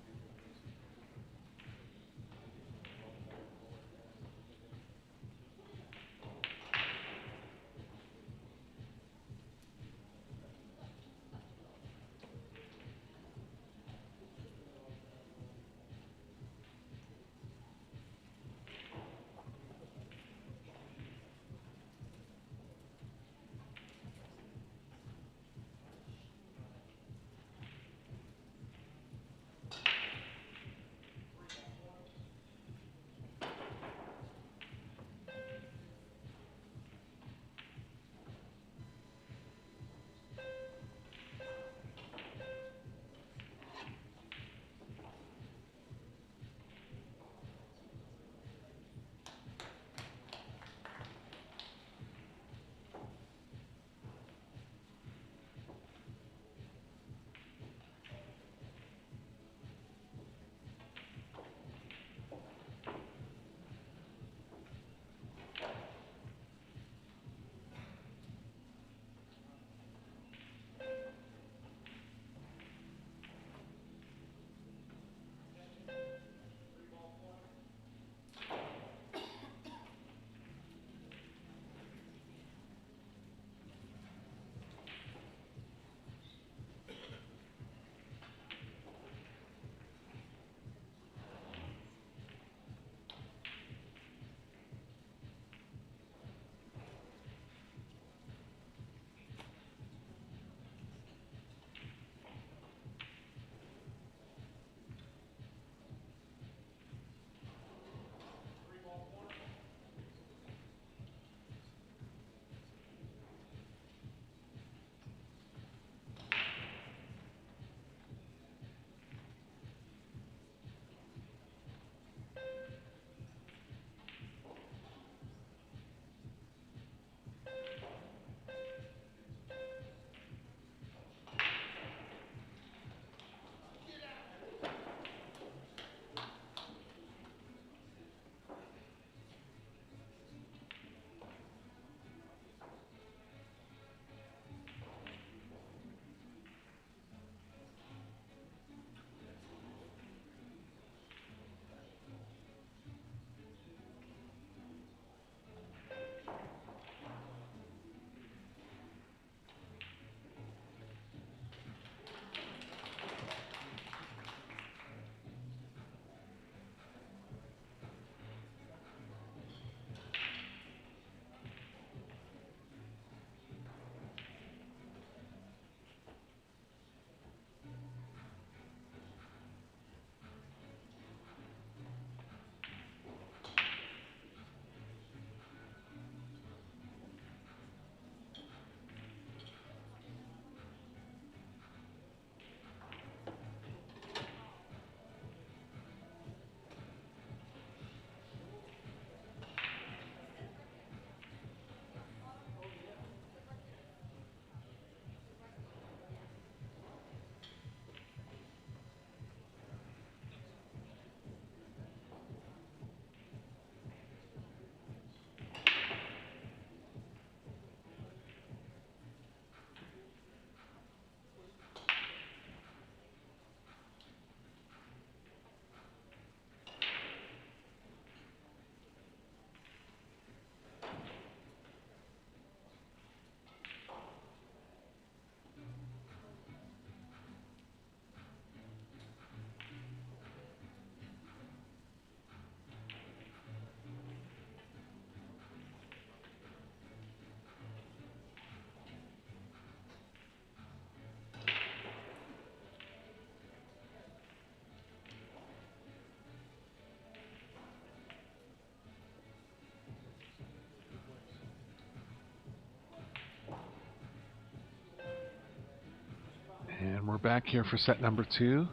back here for set number 2.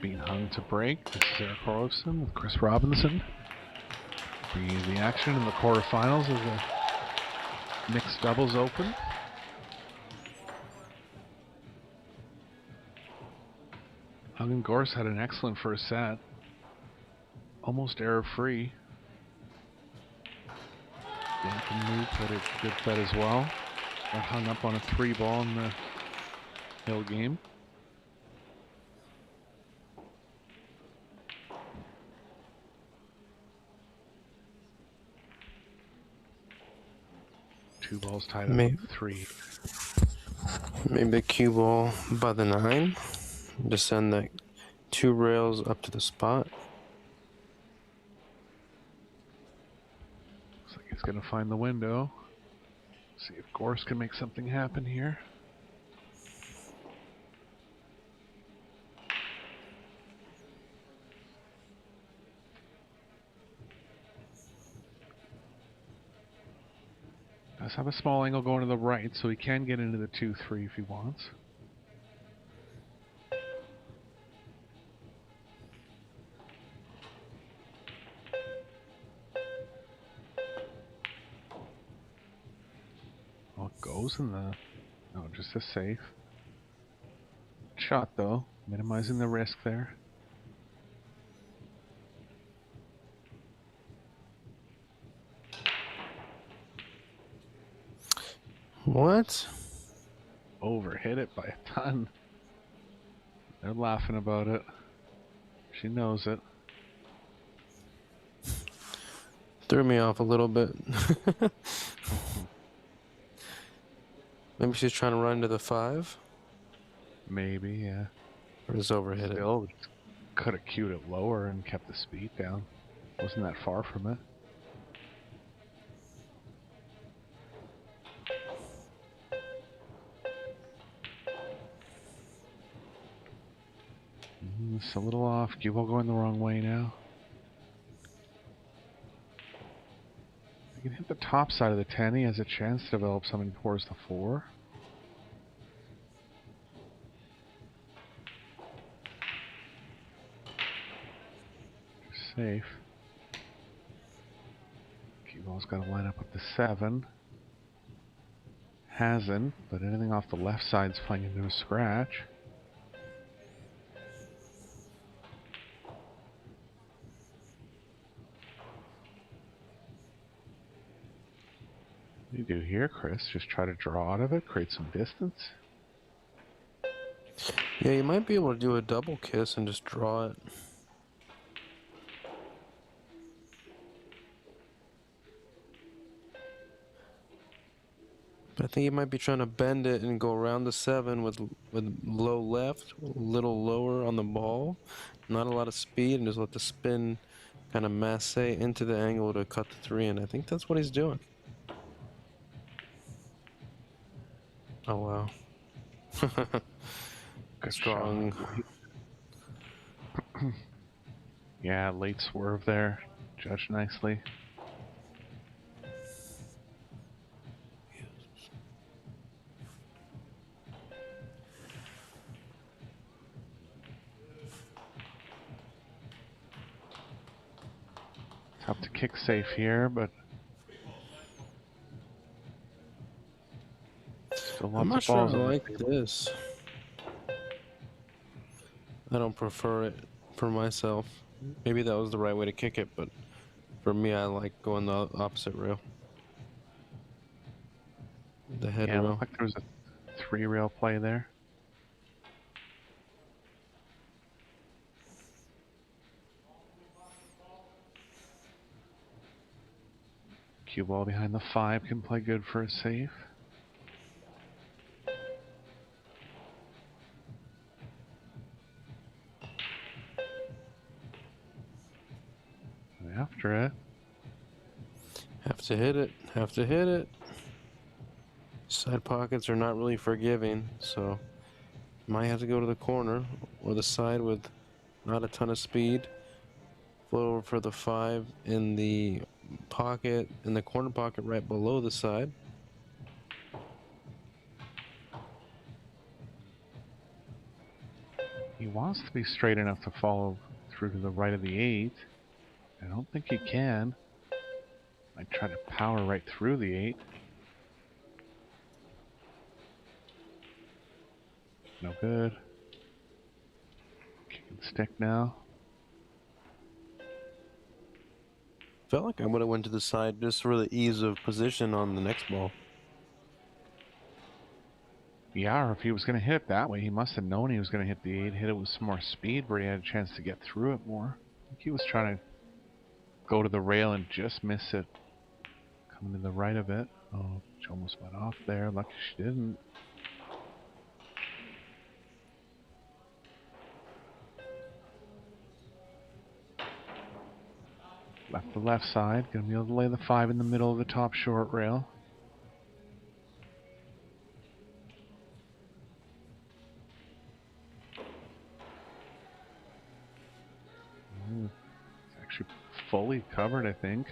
Being hung to break. This is Eric Horowson with Chris Robinson. Bringing you the action in the quarterfinals of the mixed doubles open. Hung and Gorse had an excellent first set. Almost error-free. Dan Kamui put a good bet as well. Got hung up on a 3-ball in the hill game. Two balls tied up with 3. Maybe a cue ball by the 9. Just send the 2 rails up to the spot. Looks like he's going to find the window. See if Gorse can make something happen here. Does have a small angle going to the right, so he can get into the 2-3 if he wants. Well, it goes in the... No, just a safe. Shot, though. Minimizing the risk there. What? Overhit it by a ton. They're laughing about it. She knows it. Threw me off a little bit. Maybe she's trying to run to the 5? Maybe, yeah. Or just overhit it? Still, could have cued it lower and kept the speed down. Wasn't that far from it. It's a little off. Cue ball going the wrong way now. If he can hit the top side of the 10, he has a chance to develop something towards the 4. Safe. Cue ball's got to line up with the 7. Hasn't, but anything off the left side's playing into a scratch. What do you do here, Chris? Just try to draw out of it, create some distance? Yeah, you might be able to do a double kiss and just draw it. But I think you might be trying to bend it and go around the 7 with low left, a little lower on the ball, not a lot of speed, and just let the spin kind of masse into the angle to cut the 3 in. I think that's what he's doing. Oh wow. Good Strong. Yeah, late swerve there. Judged nicely. Tough to kick safe here, but still I'm not lots of sure I balls on the like table. this. I don't prefer it for myself. Maybe that was the right way to kick it, but for me, I like going the opposite rail. The head Yeah, it rail. looked like there was a 3-rail play there. Cue ball behind the 5 can play good for a safe. After it. Have to hit it. Have to hit it. Side pockets are not really forgiving, so might have to go to the corner or the side with not a ton of speed. Float over for the 5 in the pocket, in the corner pocket right below the side. He wants to be straight enough to follow through to the right of the 8. I don't think he can. Might try to power right through the 8. No good. Kicking stick now. Felt like I would have went to the side just for the ease of position on the next ball. Yeah, or if he was going to hit it that way, he must have known he was going to hit the 8, hit it with some more speed where he had a chance to get through it more. I think he was trying to go to the rail and just miss it. Coming to the right of it. Oh, she almost went off there. Lucky she didn't. Left the left side. Gonna be able to lay the 5 in the middle of the top short rail. Ooh, it's actually fully covered, I think.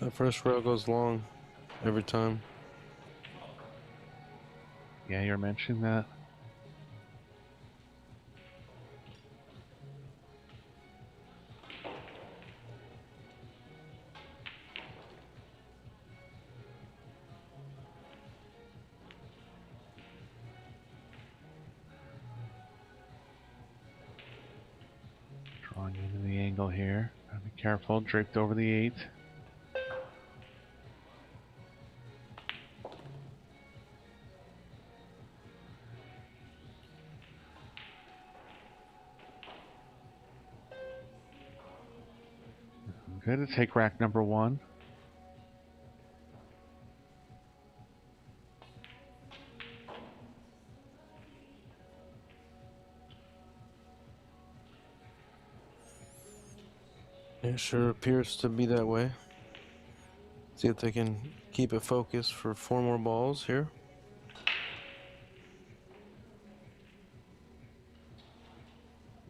That first rail goes long every time. Yeah, you're mentioning that. Drawing into the angle here. Gotta be careful, draped over the 8. Good to take rack number 1. It sure appears to be that way. See if they can keep it focused for 4 more balls here.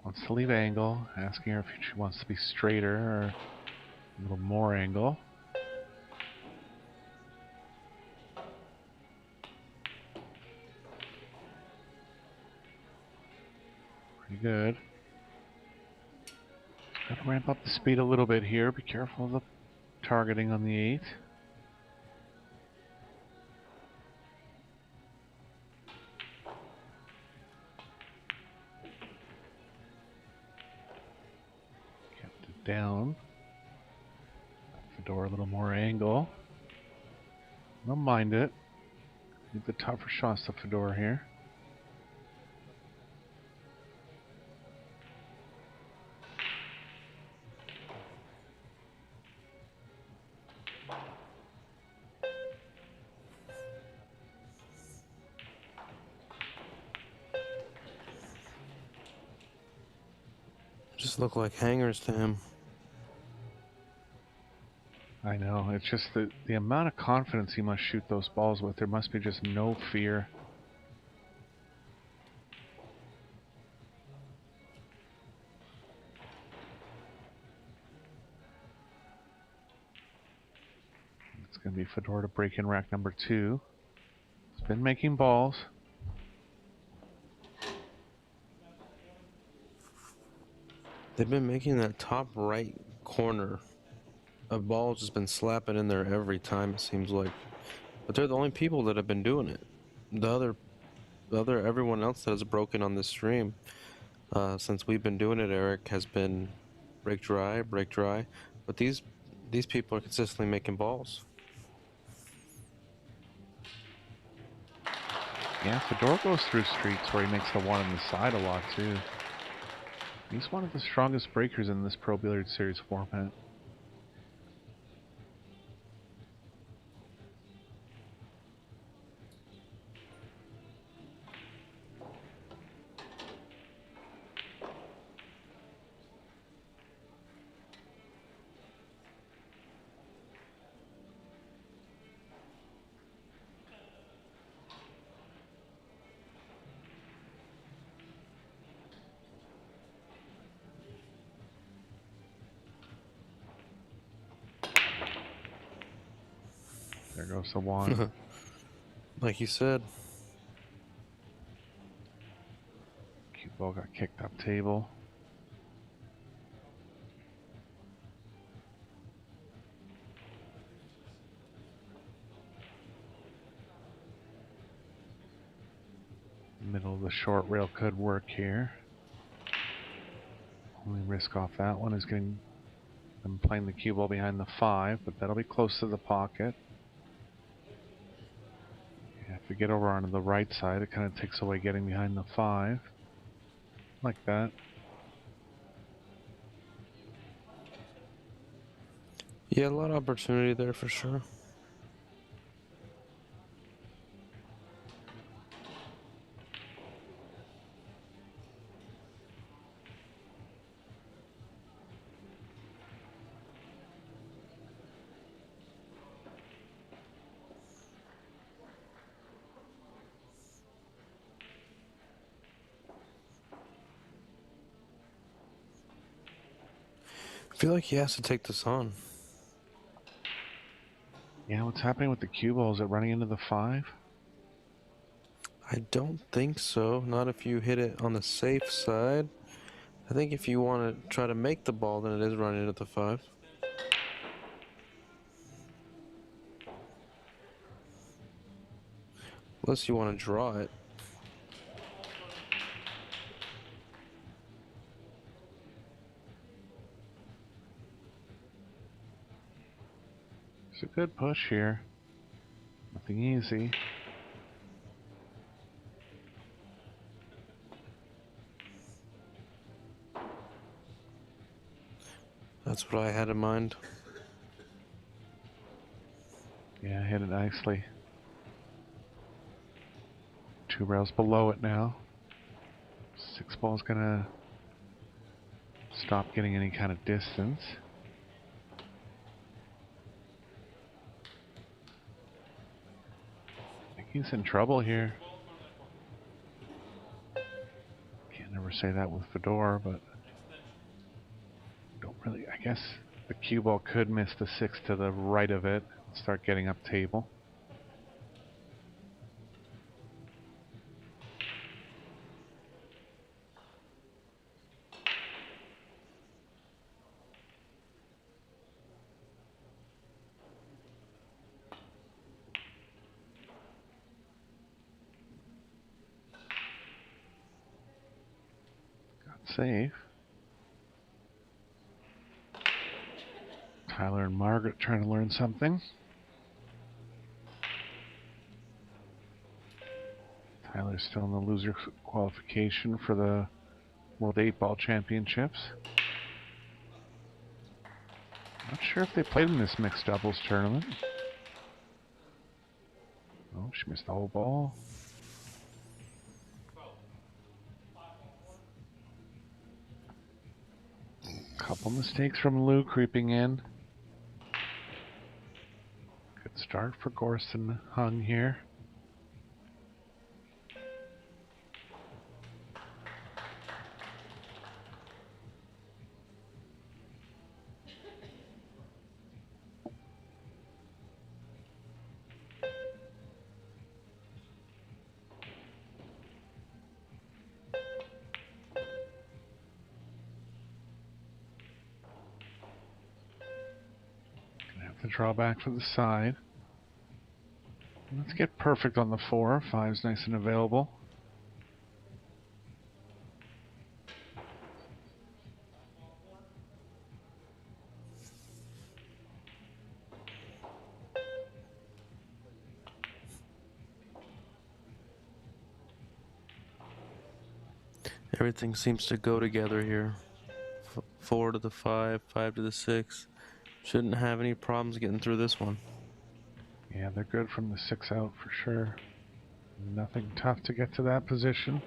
Wants to leave angle, asking her if she wants to be straighter or a little more angle. Pretty good. Gotta ramp up the speed a little bit here. Be careful of the targeting on the 8. Kept it down. Fedora a little more angle. Don't mind it. Need the tougher shots to Fedora here. Just look like hangers to him. I know, it's just the amount of confidence he must shoot those balls with. There must be just no fear. It's going to be Fedora to break in rack number 2. He's been making balls. They've been making that top right corner. A ball's just been slapping in there every time, it seems like. But they're the only people that have been doing it. Everyone else that has broken on this stream, since we've been doing it, Eric, has been break dry. But these people are consistently making balls. Yeah, Fedora goes through streaks where he makes the 1 on the side a lot too. He's one of the strongest breakers in this Pro Billiard Series format. There goes the one. Like you said. Cue ball got kicked up table. Middle of the short rail could work here. Only risk off that one is getting them playing the cue ball behind the 5, but that'll be close to the pocket. Yeah, if we get over onto the right side, it kind of takes away getting behind the 5. Like that. Yeah, a lot of opportunity there for sure. I feel like he has to take this on. Yeah, what's happening with the cue ball? Is it running into the 5? I don't think so. Not if you hit it on the safe side. I think if you want to try to make the ball, then it is running into the 5. Unless you want to draw it. It's a good push here. Nothing easy. That's what I had in mind. Yeah, hit it nicely. 2 rails below it now. 6 ball's gonna stop getting any kind of distance. I think he's in trouble here. Can't never say that with Fedor, but don't really. I guess the cue ball could miss the 6 to the right of it and start getting up table. Safe. Tyler and Margaret trying to learn something. Tyler's still in the loser qualification for the World 8-Ball Championships. Not sure if they played in this mixed doubles tournament. Oh, she missed the whole ball. Couple mistakes from Lou creeping in. Good start for Gorson Hung here. The drawback for the side. Let's get perfect on the 4. 5's nice and available. Everything seems to go together here. 4 to the 5, 5 to the 6. Shouldn't have any problems getting through this one. Yeah, they're good from the 6 out for sure. Nothing tough to get to that position.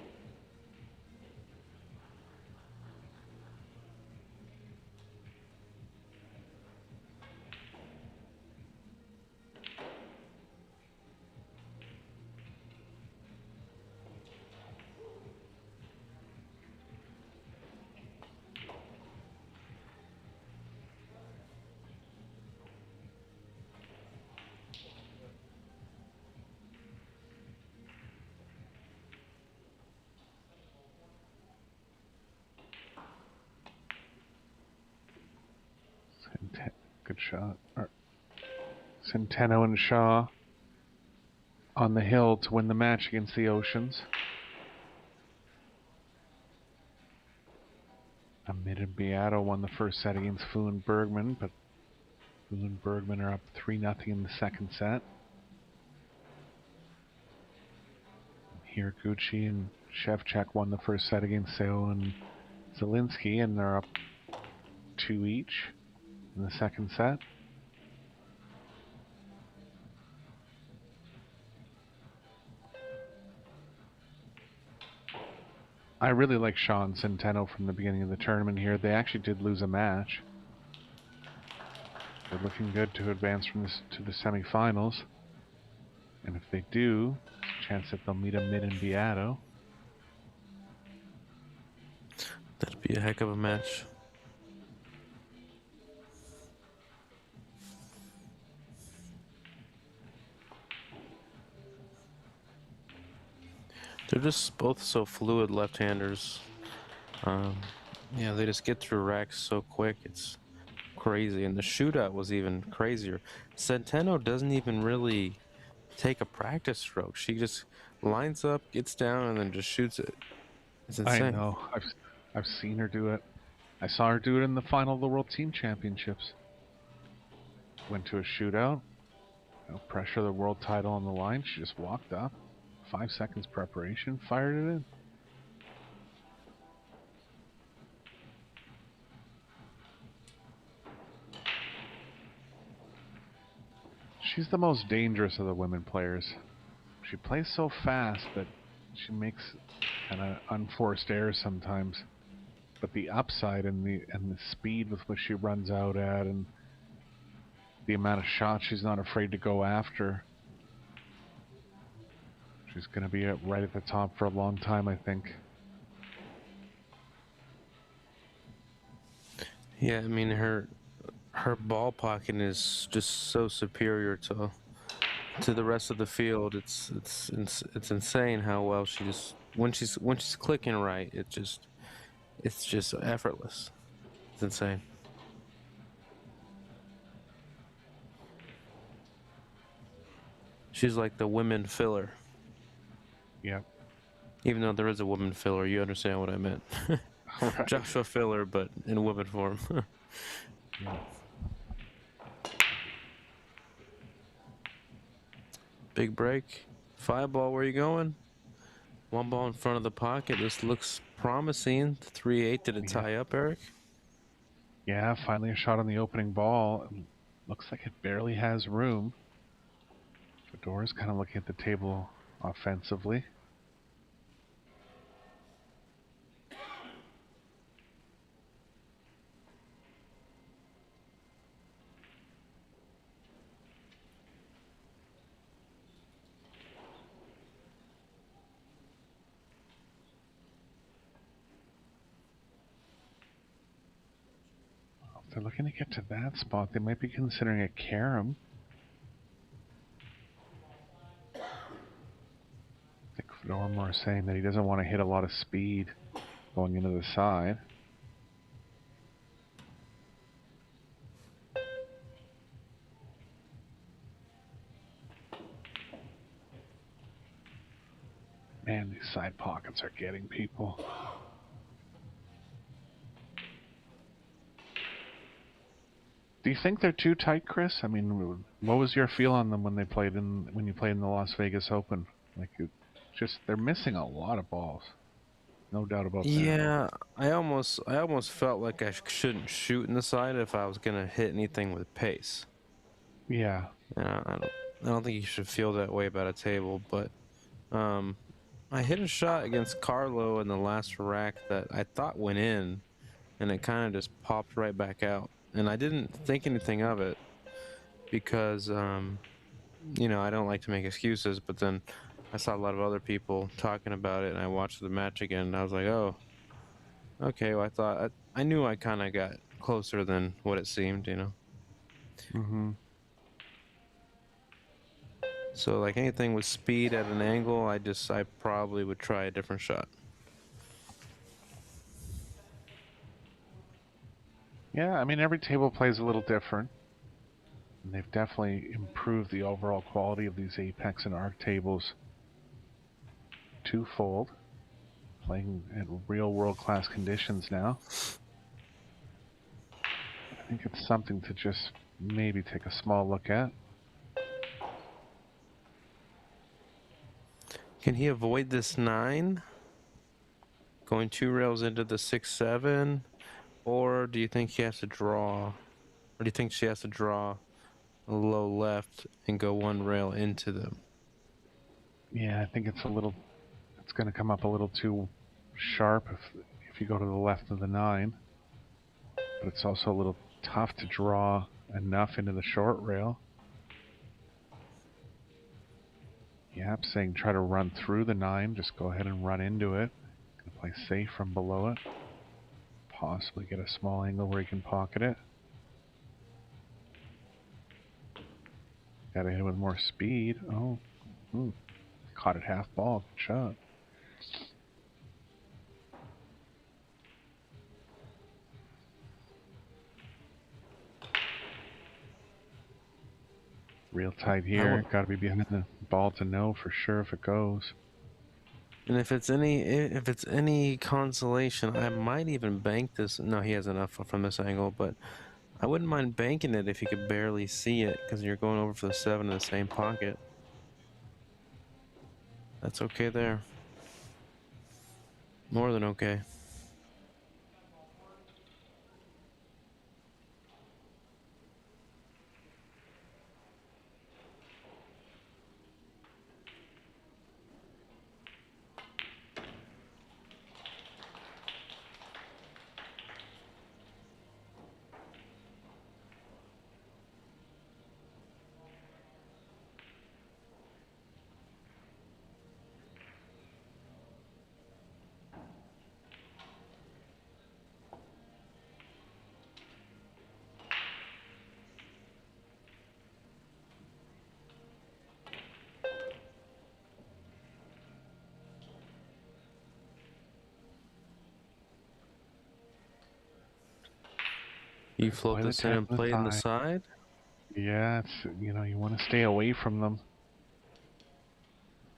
Shaw, or Centeno and Shaw on the hill to win the match against the Aramith and Beato won the first set against Fu and Bergman, but Fu and Bergman are up 3-0 in the second set. Hiraguchi and Shevchuk won the first set against Seo and Zielinski, and they're up 2 each in the second set. I really like Shaw and Centeno from the beginning of the tournament here. They actually did lose a match. They're looking good to advance from this to the semifinals. And if they do, there's a chance that they'll meet a Mid and Beato. That'd be a heck of a match. They're just both so fluid left-handers. Yeah, they just get through racks so quick. It's crazy. And the shootout was even crazier. Centeno doesn't even really take a practice stroke. She just lines up, gets down, and then just shoots it. It's insane. I know. I've seen her do it. I saw her do it in the final of the World Team Championships. Went to a shootout. Pressure the world title on the line. She just walked up. 5 seconds preparation, fired it in. She's the most dangerous of the women players. She plays so fast that she makes kind of unforced errors sometimes. But the upside and the speed with which she runs out at, and the amount of shots she's not afraid to go after. She's going to be right at the top for a long time, I think. Yeah, I mean her ball pocket is just so superior to the rest of the field. It's insane how well she just when she's clicking right, it's just effortless. It's insane. She's like the women filler. Yep. Even though there is a woman filler, you understand what I meant. Right. Joshua Filler, but in woman form. Yeah. Big break. 5 ball, where you going? 1 ball in front of the pocket. This looks promising. 3-8, did it tie up, Eric? Yeah, finally a shot on the opening ball. Looks like it barely has room. Fedora's kind of looking at the table offensively. If they're looking to get to that spot, they might be considering a carom. I think Fedora is saying that he doesn't want to hit a lot of speed going into the side. Man, these side pockets are getting people. Do you think they're too tight, Chris? I mean, what was your feel on them when you played in the Las Vegas Open? Like, they're missing a lot of balls. No doubt about that. Yeah, I almost felt like I shouldn't shoot in the side if I was gonna hit anything with pace. Yeah. I don't think you should feel that way about a table, but I hit a shot against Carlo in the last rack that I thought went in, and it kind of just popped right back out. And I didn't think anything of it because, you know, I don't like to make excuses, but then I saw a lot of other people talking about it, and I watched the match again, and I was like, oh, okay, well, I knew I kind of got closer than what it seemed, you know? Mm-hmm. So, like, anything with speed at an angle, I probably would try a different shot. Yeah, I mean, every table plays a little different. And they've definitely improved the overall quality of these Apex and Arc tables twofold. Playing at real world-class conditions now. I think it's something to just maybe take a small look at. Can he avoid this 9? Going 2 rails into the 6-7? Or do you think he has to draw? Or do you think she has to draw a low left and go 1 rail into them? Yeah, I think it's going to come up a little too sharp if you go to the left of the 9. But it's also a little tough to draw enough into the short rail. Yep, saying try to run through the 9, just go ahead and run into it. Gonna play safe from below it. Possibly get a small angle where you can pocket it. Gotta hit it with more speed. Oh, ooh. Caught it half ball. Good shot. Real tight here. Gotta be behind the ball to know for sure if it goes. And if it's any consolation, I might even bank this. No, he has enough from this angle, but I wouldn't mind banking it if you could barely see it, because you're going over for the 7 in the same pocket. That's okay there. More than okay. You float this in and play in the side? Yeah, it's, you know, you want to stay away from them.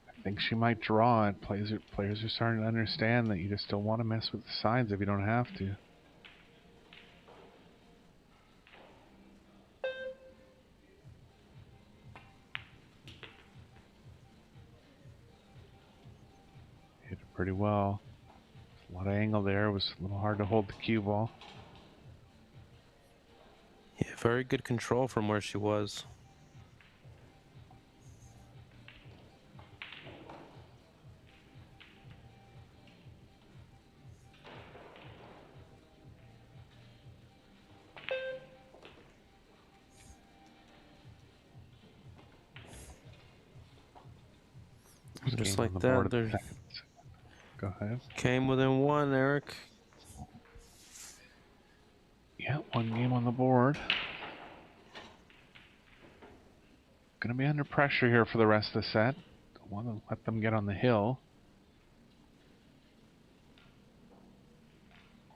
I think she might draw it. Players are starting to understand that you just don't want to mess with the sides if you don't have to. Hit it pretty well. A lot of angle there. It was a little hard to hold the cue ball. Yeah, very good control from where she was. Just like that, there's... Go ahead. Came within 1, Eric. Yeah, 1 game on the board. Gonna be under pressure here for the rest of the set. Don't want to let them get on the hill.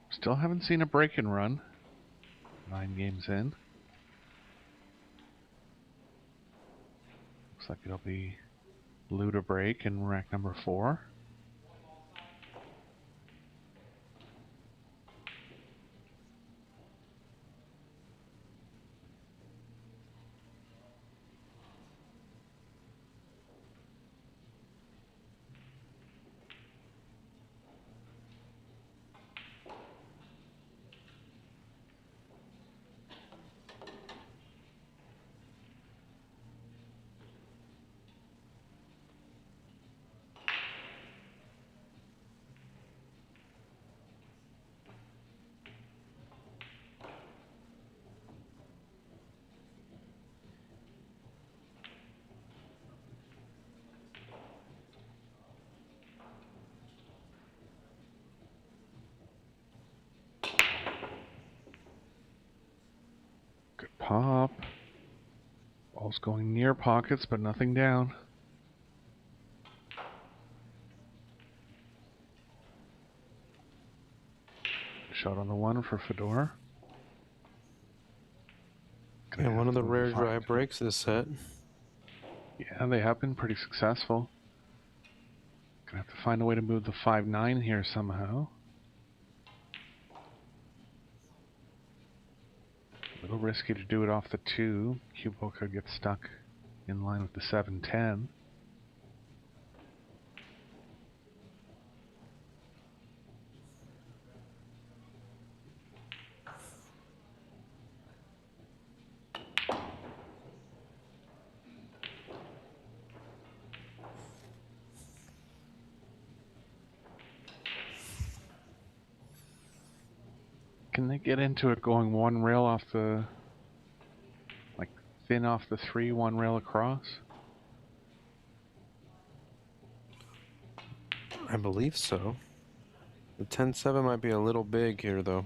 Still haven't seen a break and run. 9 games in. Looks like it'll be blue to break in rack number 4. Good pop. Ball's going near pockets, but nothing down. Shot on the 1 for Fedor. Yeah, one of the Move rare five. dry breaks this set. Yeah, they have been pretty successful. Gonna have to find a way to move the 5-9 here somehow. A little risky to do it off the 2. Cubo could get stuck in line with the 7-10. Can they get into it going one rail off the... like, thin off the 3, one rail across? I believe so. The 10-7 might be a little big here, though.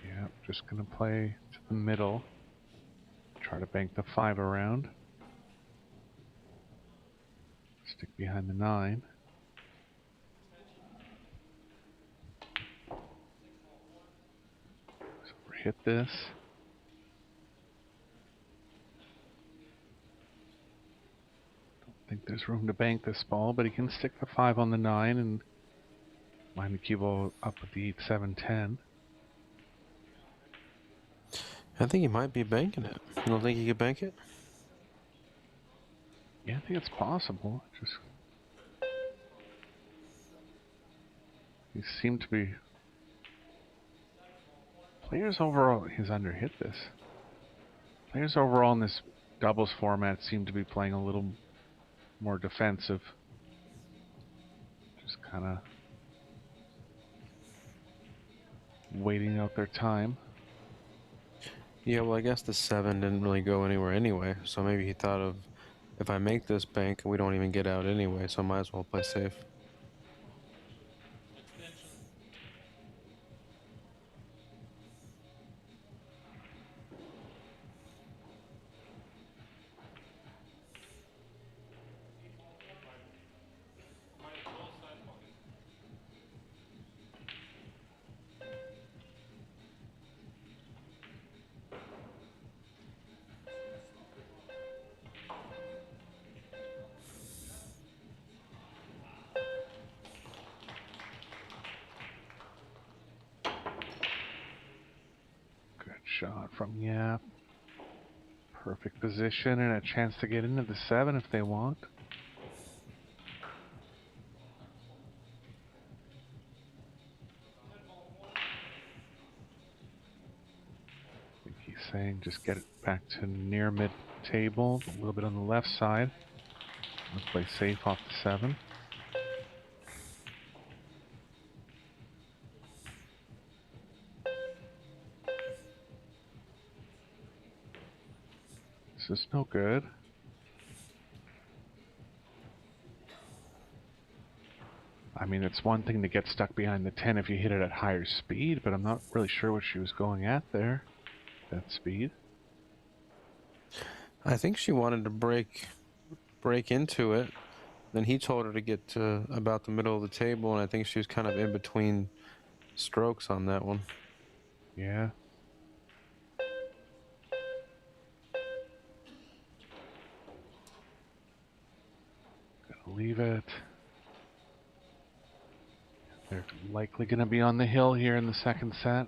Yeah, just gonna play to the middle. Try to bank the 5 around. Stick behind the 9. So we hit this. Don't think there's room to bank this ball, but he can stick the 5 on the 9 and line the cue ball up with the 8-7-10. I think he might be banking it. You don't think he could bank it? Yeah, I think it's possible. Just he seemed to be players overall. He's underhit this. Players overall in this doubles format seem to be playing a little more defensive. Just kind of waiting out their time. Yeah, well, I guess the 7 didn't really go anywhere anyway, so maybe he thought of, if I make this bank, we don't even get out anyway, so I might as well play safe. Shot from Yap. Perfect position and a chance to get into the 7 if they want. I think he's saying just get it back to near mid table, a little bit on the left side. Let's play safe off the 7. This is no good. I mean, it's one thing to get stuck behind the 10 if you hit it at higher speed, but I'm not really sure what she was going at there. That speed. I think she wanted to break into it. Then he told her to get to about the middle of the table, and I think she was kind of in between strokes on that one. Yeah. Gonna leave it. They're likely gonna be on the hill here in the second set.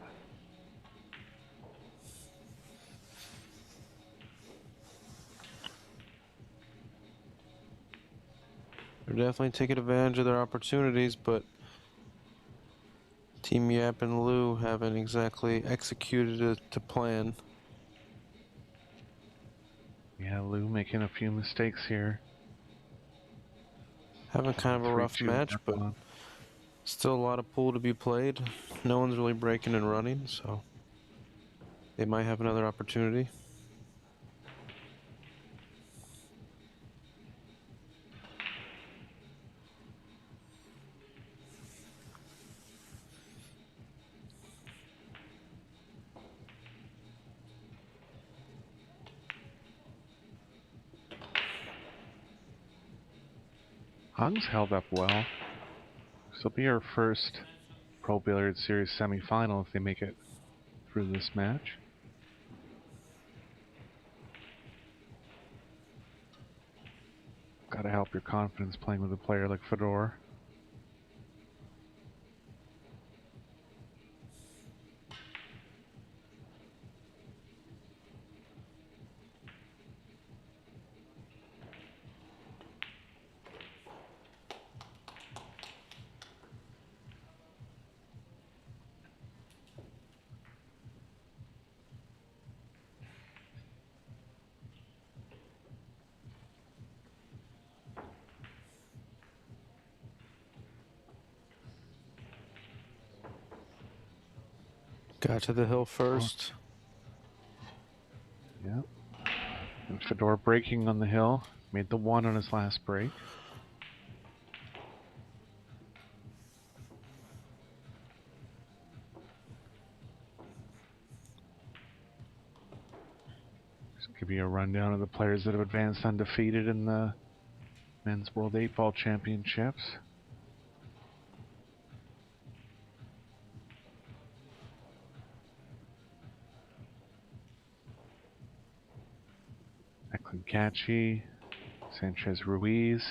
They're definitely taking advantage of their opportunities, but Team Yap and Lou haven't exactly executed it to plan. Yeah, Lou making a few mistakes here. Having kind of a rough 3-2 match, but on. Still a lot of pool to be played. No one's really breaking and running, so they might have another opportunity. Hung's held up well. This will be our first Pro Billiards Series semifinal if they make it through this match. Gotta help your confidence playing with a player like Fedor. Got to the hill first. Yeah. And Fedor breaking on the hill. Made the 1 on his last break. Just give you a rundown of the players that have advanced undefeated in the Men's World 8-Ball Championships. Kachi, Sanchez Ruiz,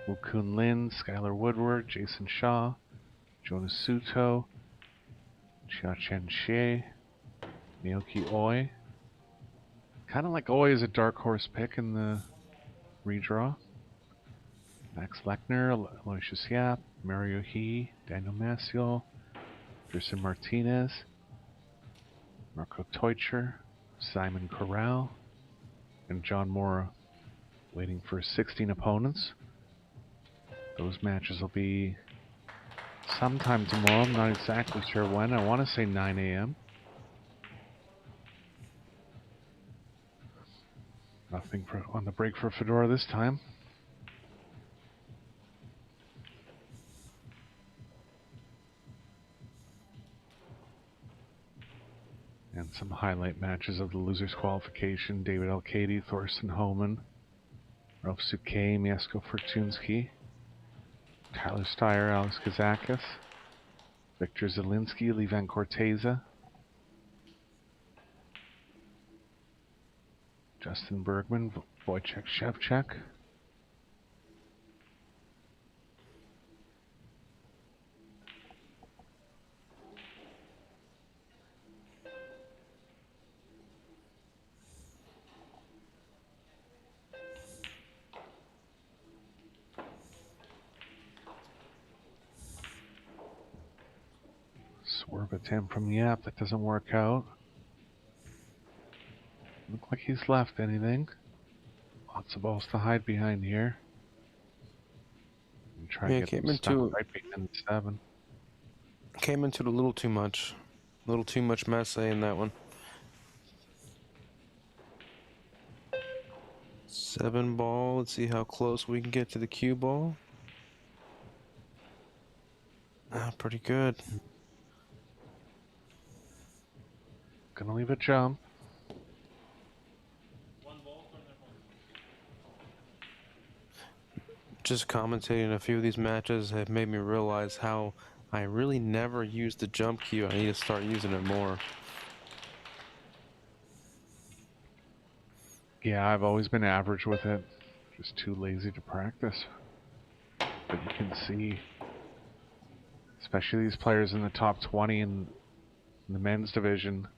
Wukun Lin, Skylar Woodward, Jason Shaw, Jonas Suto, Chia Chen Xie, Naoki Oi. Kind of like Oi is a dark horse pick in the redraw. Max Lechner, Aloysius Yap, Mario He, Daniel Maciel, Tristan Martinez, Marco Teutscher, Simon Corral, and John Mora, waiting for 16 opponents. Those matches will be sometime tomorrow. I'm not exactly sure when. I want to say 9 a.m. Nothing on the break for Fedora this time. And some highlight matches of the losers qualification. David Alcady, Thorsten Homan, Ralph Suke, Mieszko Fortunsky, Tyler Steyer, Alex Kazakis, Victor Zielinski, Levan Corteza, Justin Bergman, Wojciech Shevchuk, swerve attempt from Yap, that doesn't work out. Look like he's left anything. Lots of balls to hide behind here. And try Yeah, and get them stuck right behind the 7. Came into it a little too much. A little too much mess in that one. 7 ball. Let's see how close we can get to the cue ball. Ah, pretty good. Gonna leave a jump. Just commentating a few of these matches have made me realize how I really never use the jump cue. I need to start using it more. Yeah, I've always been average with it. Just too lazy to practice. But you can see, especially these players in the top 20 in the men's division,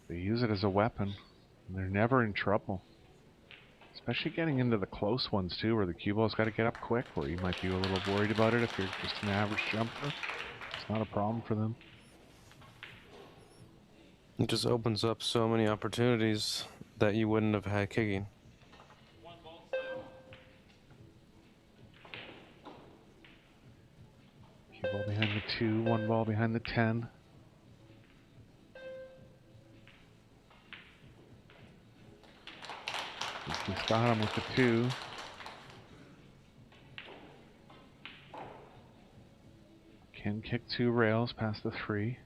they use it as a weapon. And they're never in trouble. Especially getting into the close ones too, where the cue ball's got to get up quick, where you might be a little worried about it if you're just an average jumper. It's not a problem for them. It just opens up so many opportunities that you wouldn't have had kicking. Cue ball behind the 2, 1 ball behind the 10. He's got him with the 2. Can kick 2 rails past the 3.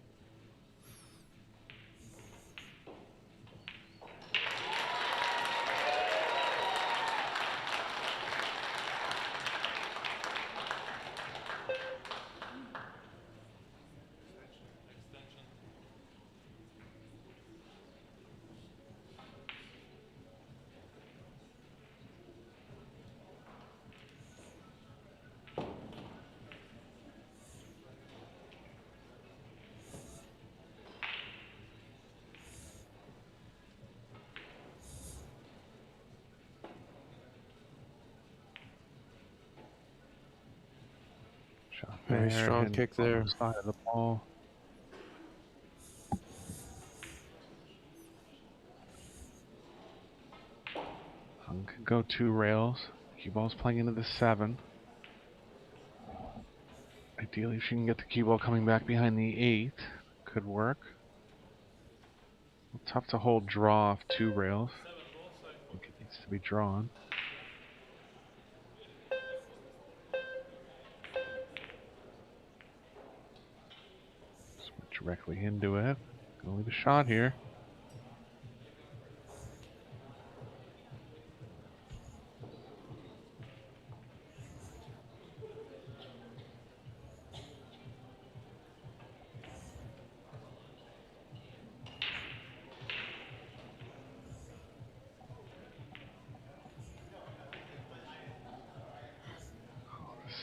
Shot Very there, strong and kick on there. the side of the ball. Hung can go 2 rails. Cue ball's playing into the 7. Ideally, if she can get the cue ball coming back behind the 8, could work. Tough to hold draw off 2 rails. I think it needs to be drawn. Switch directly into it. Gonna leave a shot here.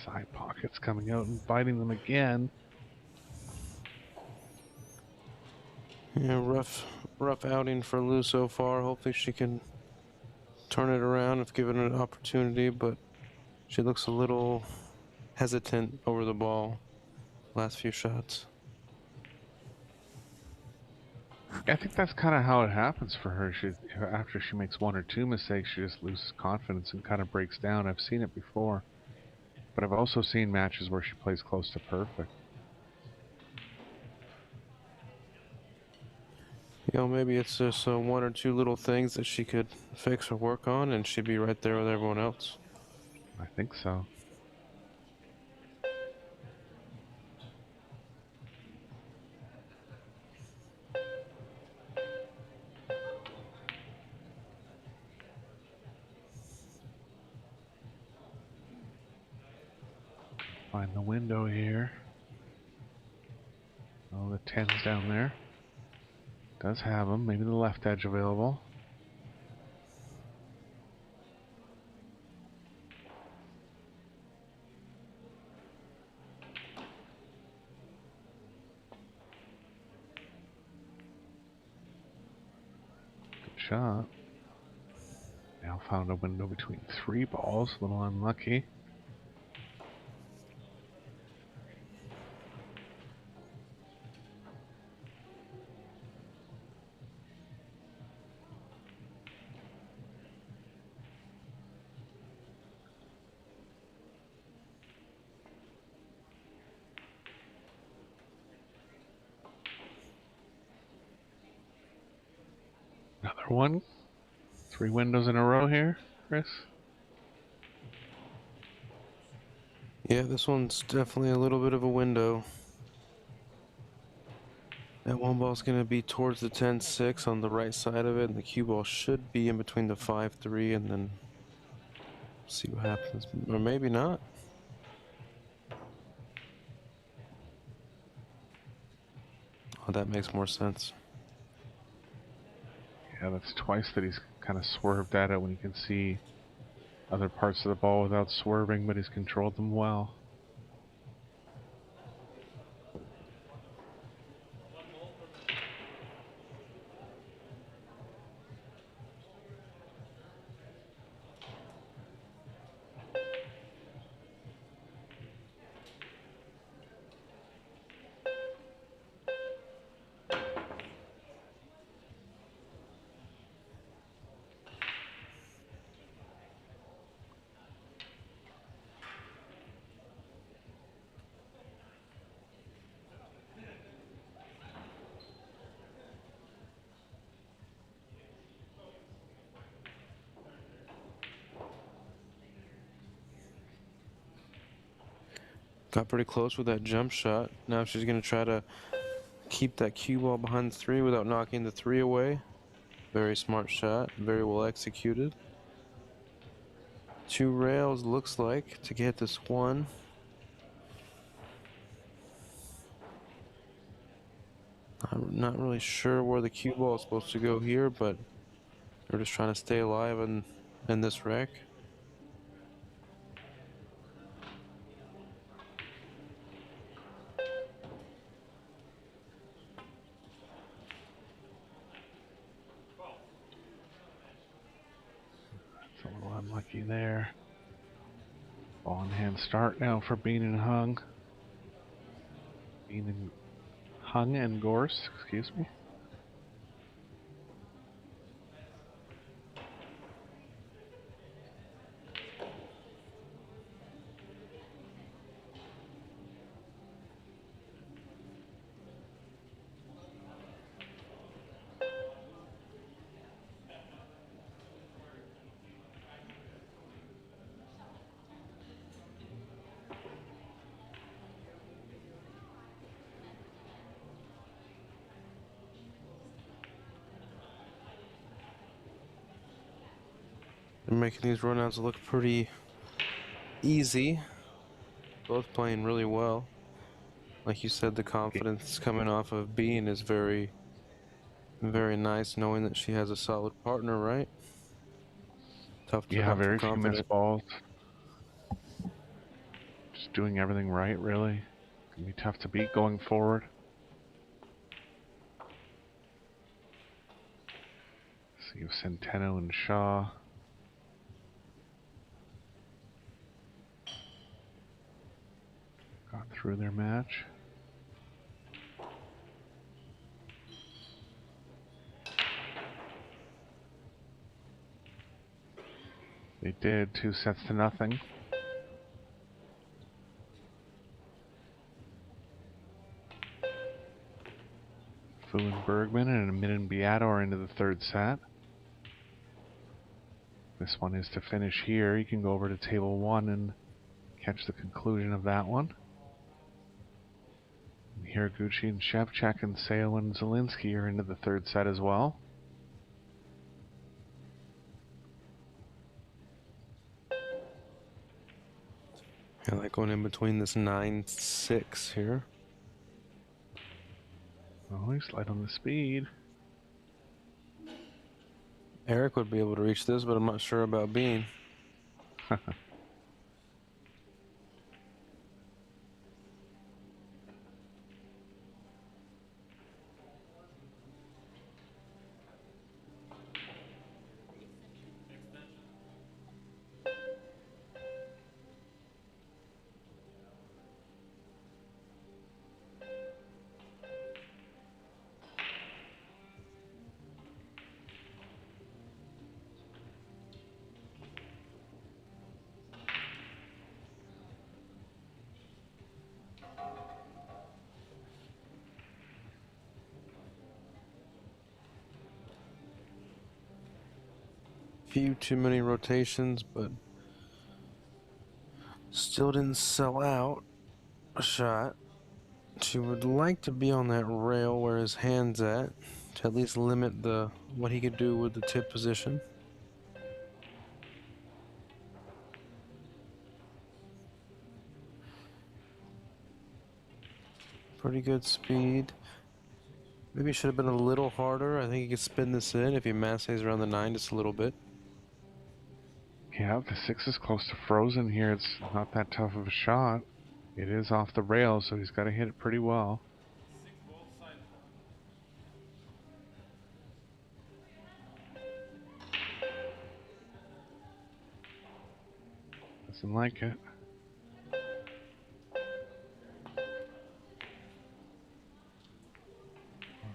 Side pockets coming out and biting them again. Yeah, rough outing for Lou so far. Hopefully she can turn it around if given an opportunity, but she looks a little hesitant over the ball last few shots. I think that's kind of how it happens for her. After she makes 1 or 2 mistakes, she just loses confidence and kind of breaks down. I've seen it before. But I've also seen matches where she plays close to perfect. You know, maybe it's just 1 or 2 little things that she could fix or work on, and she'd be right there with everyone else. I think so. Find the window here. Oh, the 10's down there. Does have them. Maybe the left edge available. Good shot. Now found a window between 3 balls. A little unlucky. Another one. 3 windows in a row here, Chris. Yeah, this one's definitely a little bit of a window. That 1 ball's going to be towards the 10-6 on the right side of it, and the cue ball should be in between the 5-3, and then see what happens. Or maybe not. Oh, that makes more sense. Yeah, that's twice that he's kind of swerved at it when you can see other parts of the ball without swerving, but he's controlled them well. Got pretty close with that jump shot. Now she's going to try to keep that cue ball behind the 3 without knocking the 3 away. Very smart shot, very well executed. 2 rails looks like to get this 1. I'm not really sure where the cue ball is supposed to go here, but we're just trying to stay alive in this wreck. It's a little unlucky there. Ball in hand start now for Bean and Hung. Bean and Hung and Gorse, excuse me. They're making these rundowns look pretty easy. Both playing really well. Like you said, the confidence coming off of Bean is very, very nice, knowing that she has a solid partner, right? Tough to Yeah, not very feel few confident. missed balls. Just doing everything right, really. Gonna be tough to beat going forward. See if Centeno and Shaw. Got through their match. They did, 2-0. Fu and Bergman and Min and Beato are into the 3rd set. This one is to finish here. You can go over to table 1 and catch the conclusion of that one. And Hiraguchi and Shevchak and Seo and Zielinski are into the 3rd set as well. I like going in between this 9-6 here. Oh, he's light on the speed. Eric would be able to reach this, but I'm not sure about Bean. Few too many rotations, but still didn't sell out a shot. She would like to be on that rail where his hand's at, to at least limit what he could do with the tip position. Pretty good speed. Maybe should have been a little harder. I think he could spin this in if he massays around the 9 just a little bit. Yeah, the 6 is close to frozen here. It's not that tough of a shot. It is off the rail, so he's got to hit it pretty well. Doesn't like it.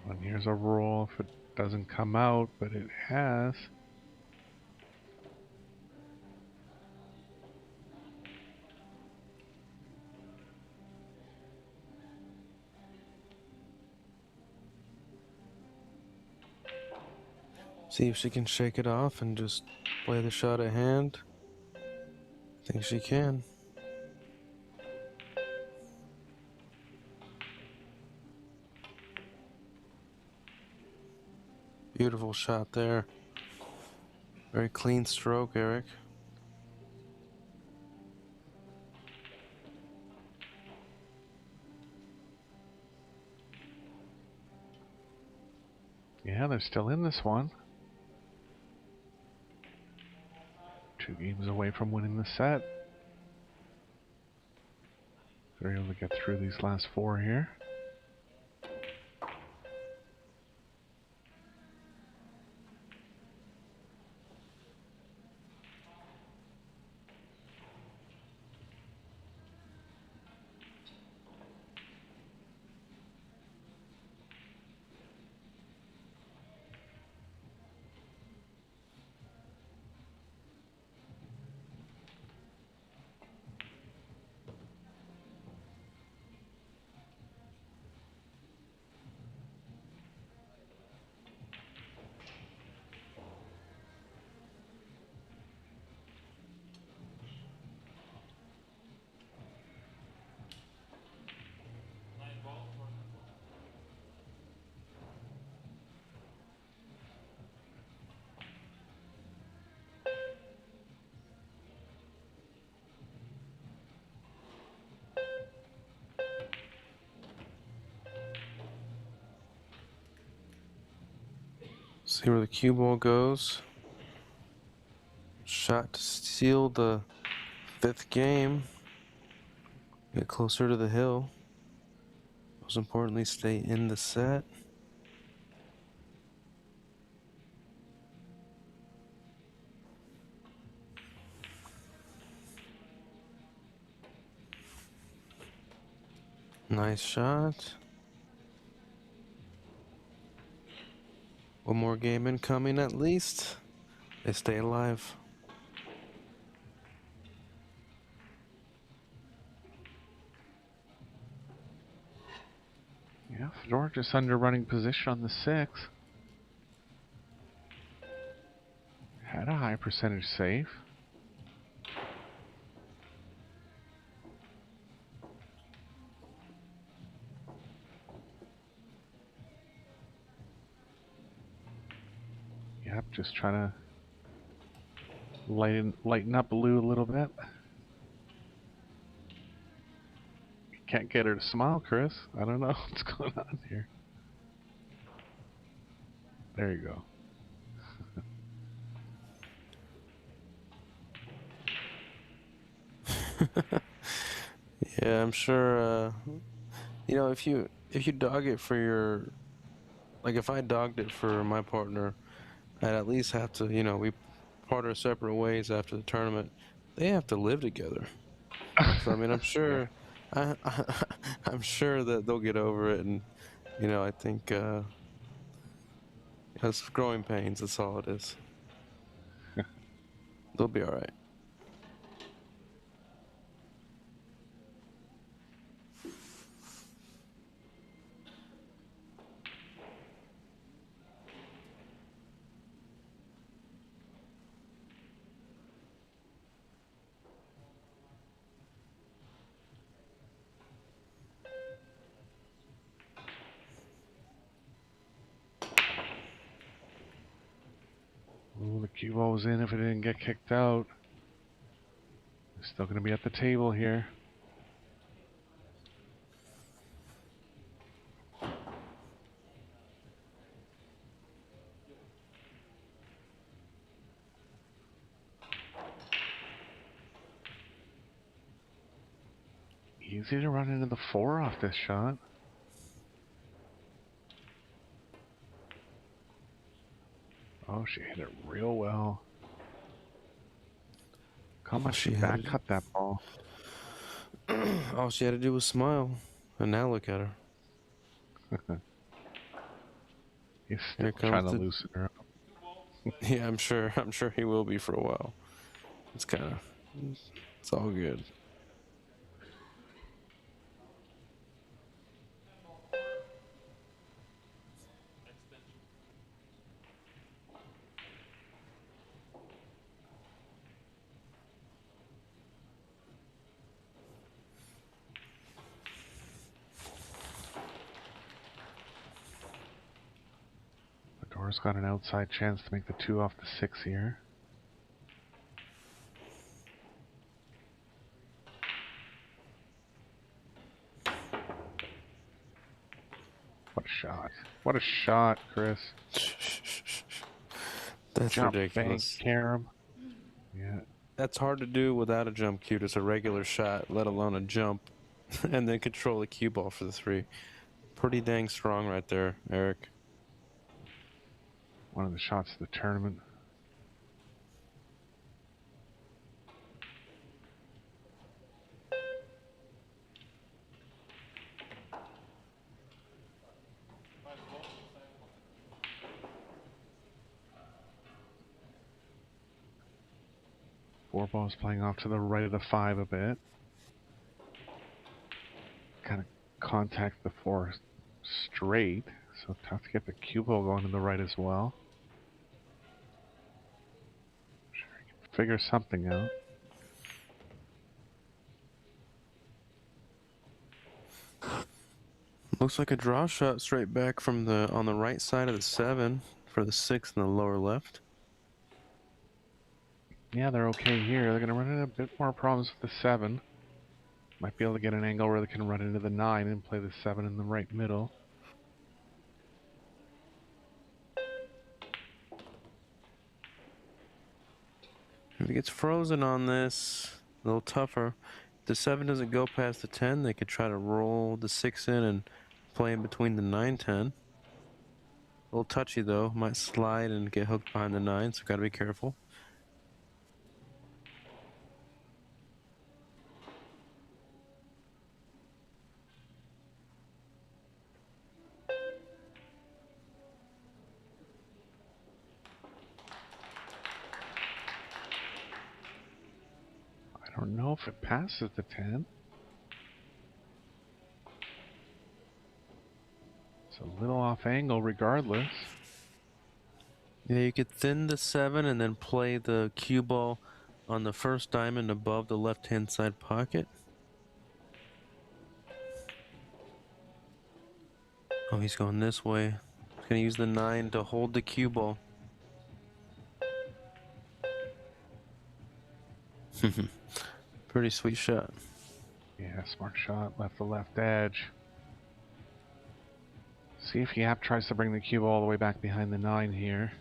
And here's a roll if it doesn't come out, but it has. See if she can shake it off and just play the shot at hand. I think she can. Beautiful shot there. Very clean stroke, Eric. Yeah, they're still in this one. 2 games away from winning the set. They're able to get through these last 4 here. See where the cue ball goes. Shot to steal the 5th game. Get closer to the hill. Most importantly, stay in the set. Nice shot. One more game incoming at least. They stay alive. Yeah, Fedor just under running position on the 6. Had a high percentage save. Yep, just trying to lighten up Lou a little bit. You can't get her to smile, Chris. I don't know what's going on here. There you go. Yeah, I'm sure. You know, if you dog it for your, like if I dogged it for my partner, I'd at least have to, you know, we part our separate ways after the tournament. They have to live together. So I mean, I'm sure, I'm sure that they'll get over it, and you know, I think it's growing pains. That's all it is. They'll be all right. Ooh, the cue ball was in if it didn't get kicked out. They're still going to be at the table here. Easy to run into the 4 off this shot. Oh, she hit it real well. How much she back cut that ball? All she had to do was smile, and now look at her. He's still trying to loosen her up. Yeah, I'm sure he will be for a while. It's all good. Door's got an outside chance to make the 2 off the 6 here. What a shot. What a shot, Chris. That's Jump ridiculous. Bank, carom. Yeah. That's hard to do without a jump cue, just a regular shot, let alone a jump, and then control the cue ball for the 3. Pretty dang strong right there, Eric. One of the shots of the tournament. Four balls playing off to the right of the 5 a bit. Kind of contact the 4 straight, so tough to get the cue ball going to the right as well. Sure, he can figure something out. Looks like a draw shot straight back from the on the right side of the 7 for the 6 in the lower left. Yeah, they're okay here. They're going to run into a bit more problems with the 7. Might be able to get an angle where they can run into the 9 and play the 7 in the right middle. If it gets frozen on this, a little tougher. If the 7 doesn't go past the 10, they could try to roll the 6 in and play in between the 9-10. A little touchy though, might slide and get hooked behind the 9, so gotta be careful. I don't know if it passes the 10. It's a little off angle regardless. Yeah, you could thin the 7 and then play the cue ball on the first diamond above the left-hand side pocket. Oh, he's going this way. He's going to use the 9 to hold the cue ball. Pretty sweet shot. Yeah, smart shot. Left the left edge. See if Yap tries to bring the cue all the way back behind the 9 here.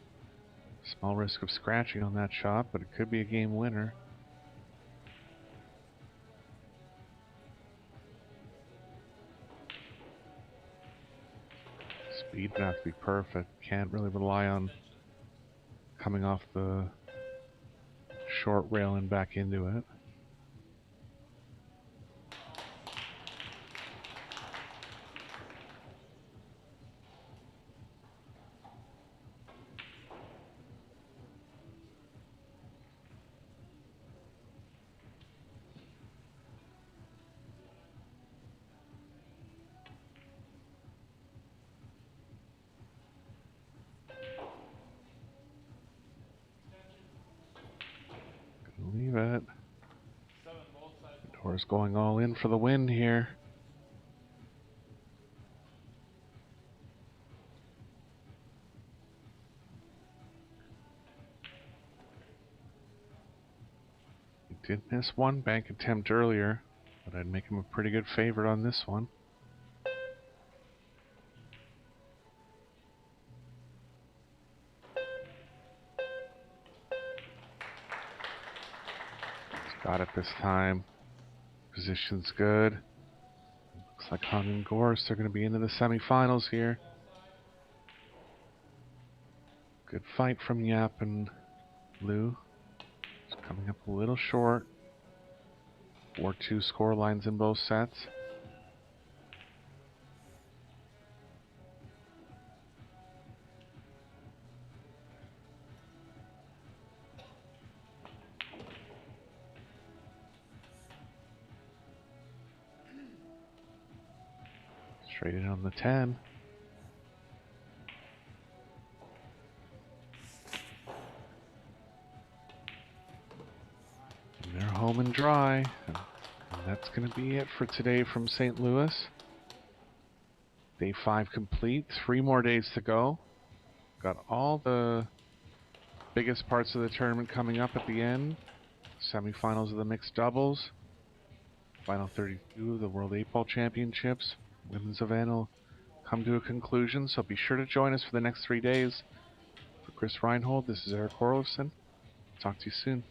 Small risk of scratching on that shot, but it could be a game winner. Speed would have to be perfect. Can't really rely on coming off the short rail and back into it. Leave it. Door's going all in for the win here. He did miss one bank attempt earlier, but I'd make him a pretty good favorite on this one. Got it this time. Position's good. Looks like Han and Gorst are going to be into the semifinals here. Good fight from Yap and Lou. It's coming up a little short. 4-2 score lines in both sets. Straight in on the 10. And they're home and dry. And that's going to be it for today from St. Louis. Day 5 complete. 3 more days to go. Got all the biggest parts of the tournament coming up at the end. Semifinals of the mixed doubles. Final 32 of the World 8-Ball Championships. Women's event will come to a conclusion, so be sure to join us for the next 3 days. For Chris Reinhold, this is Eric Horlifson. Talk to you soon.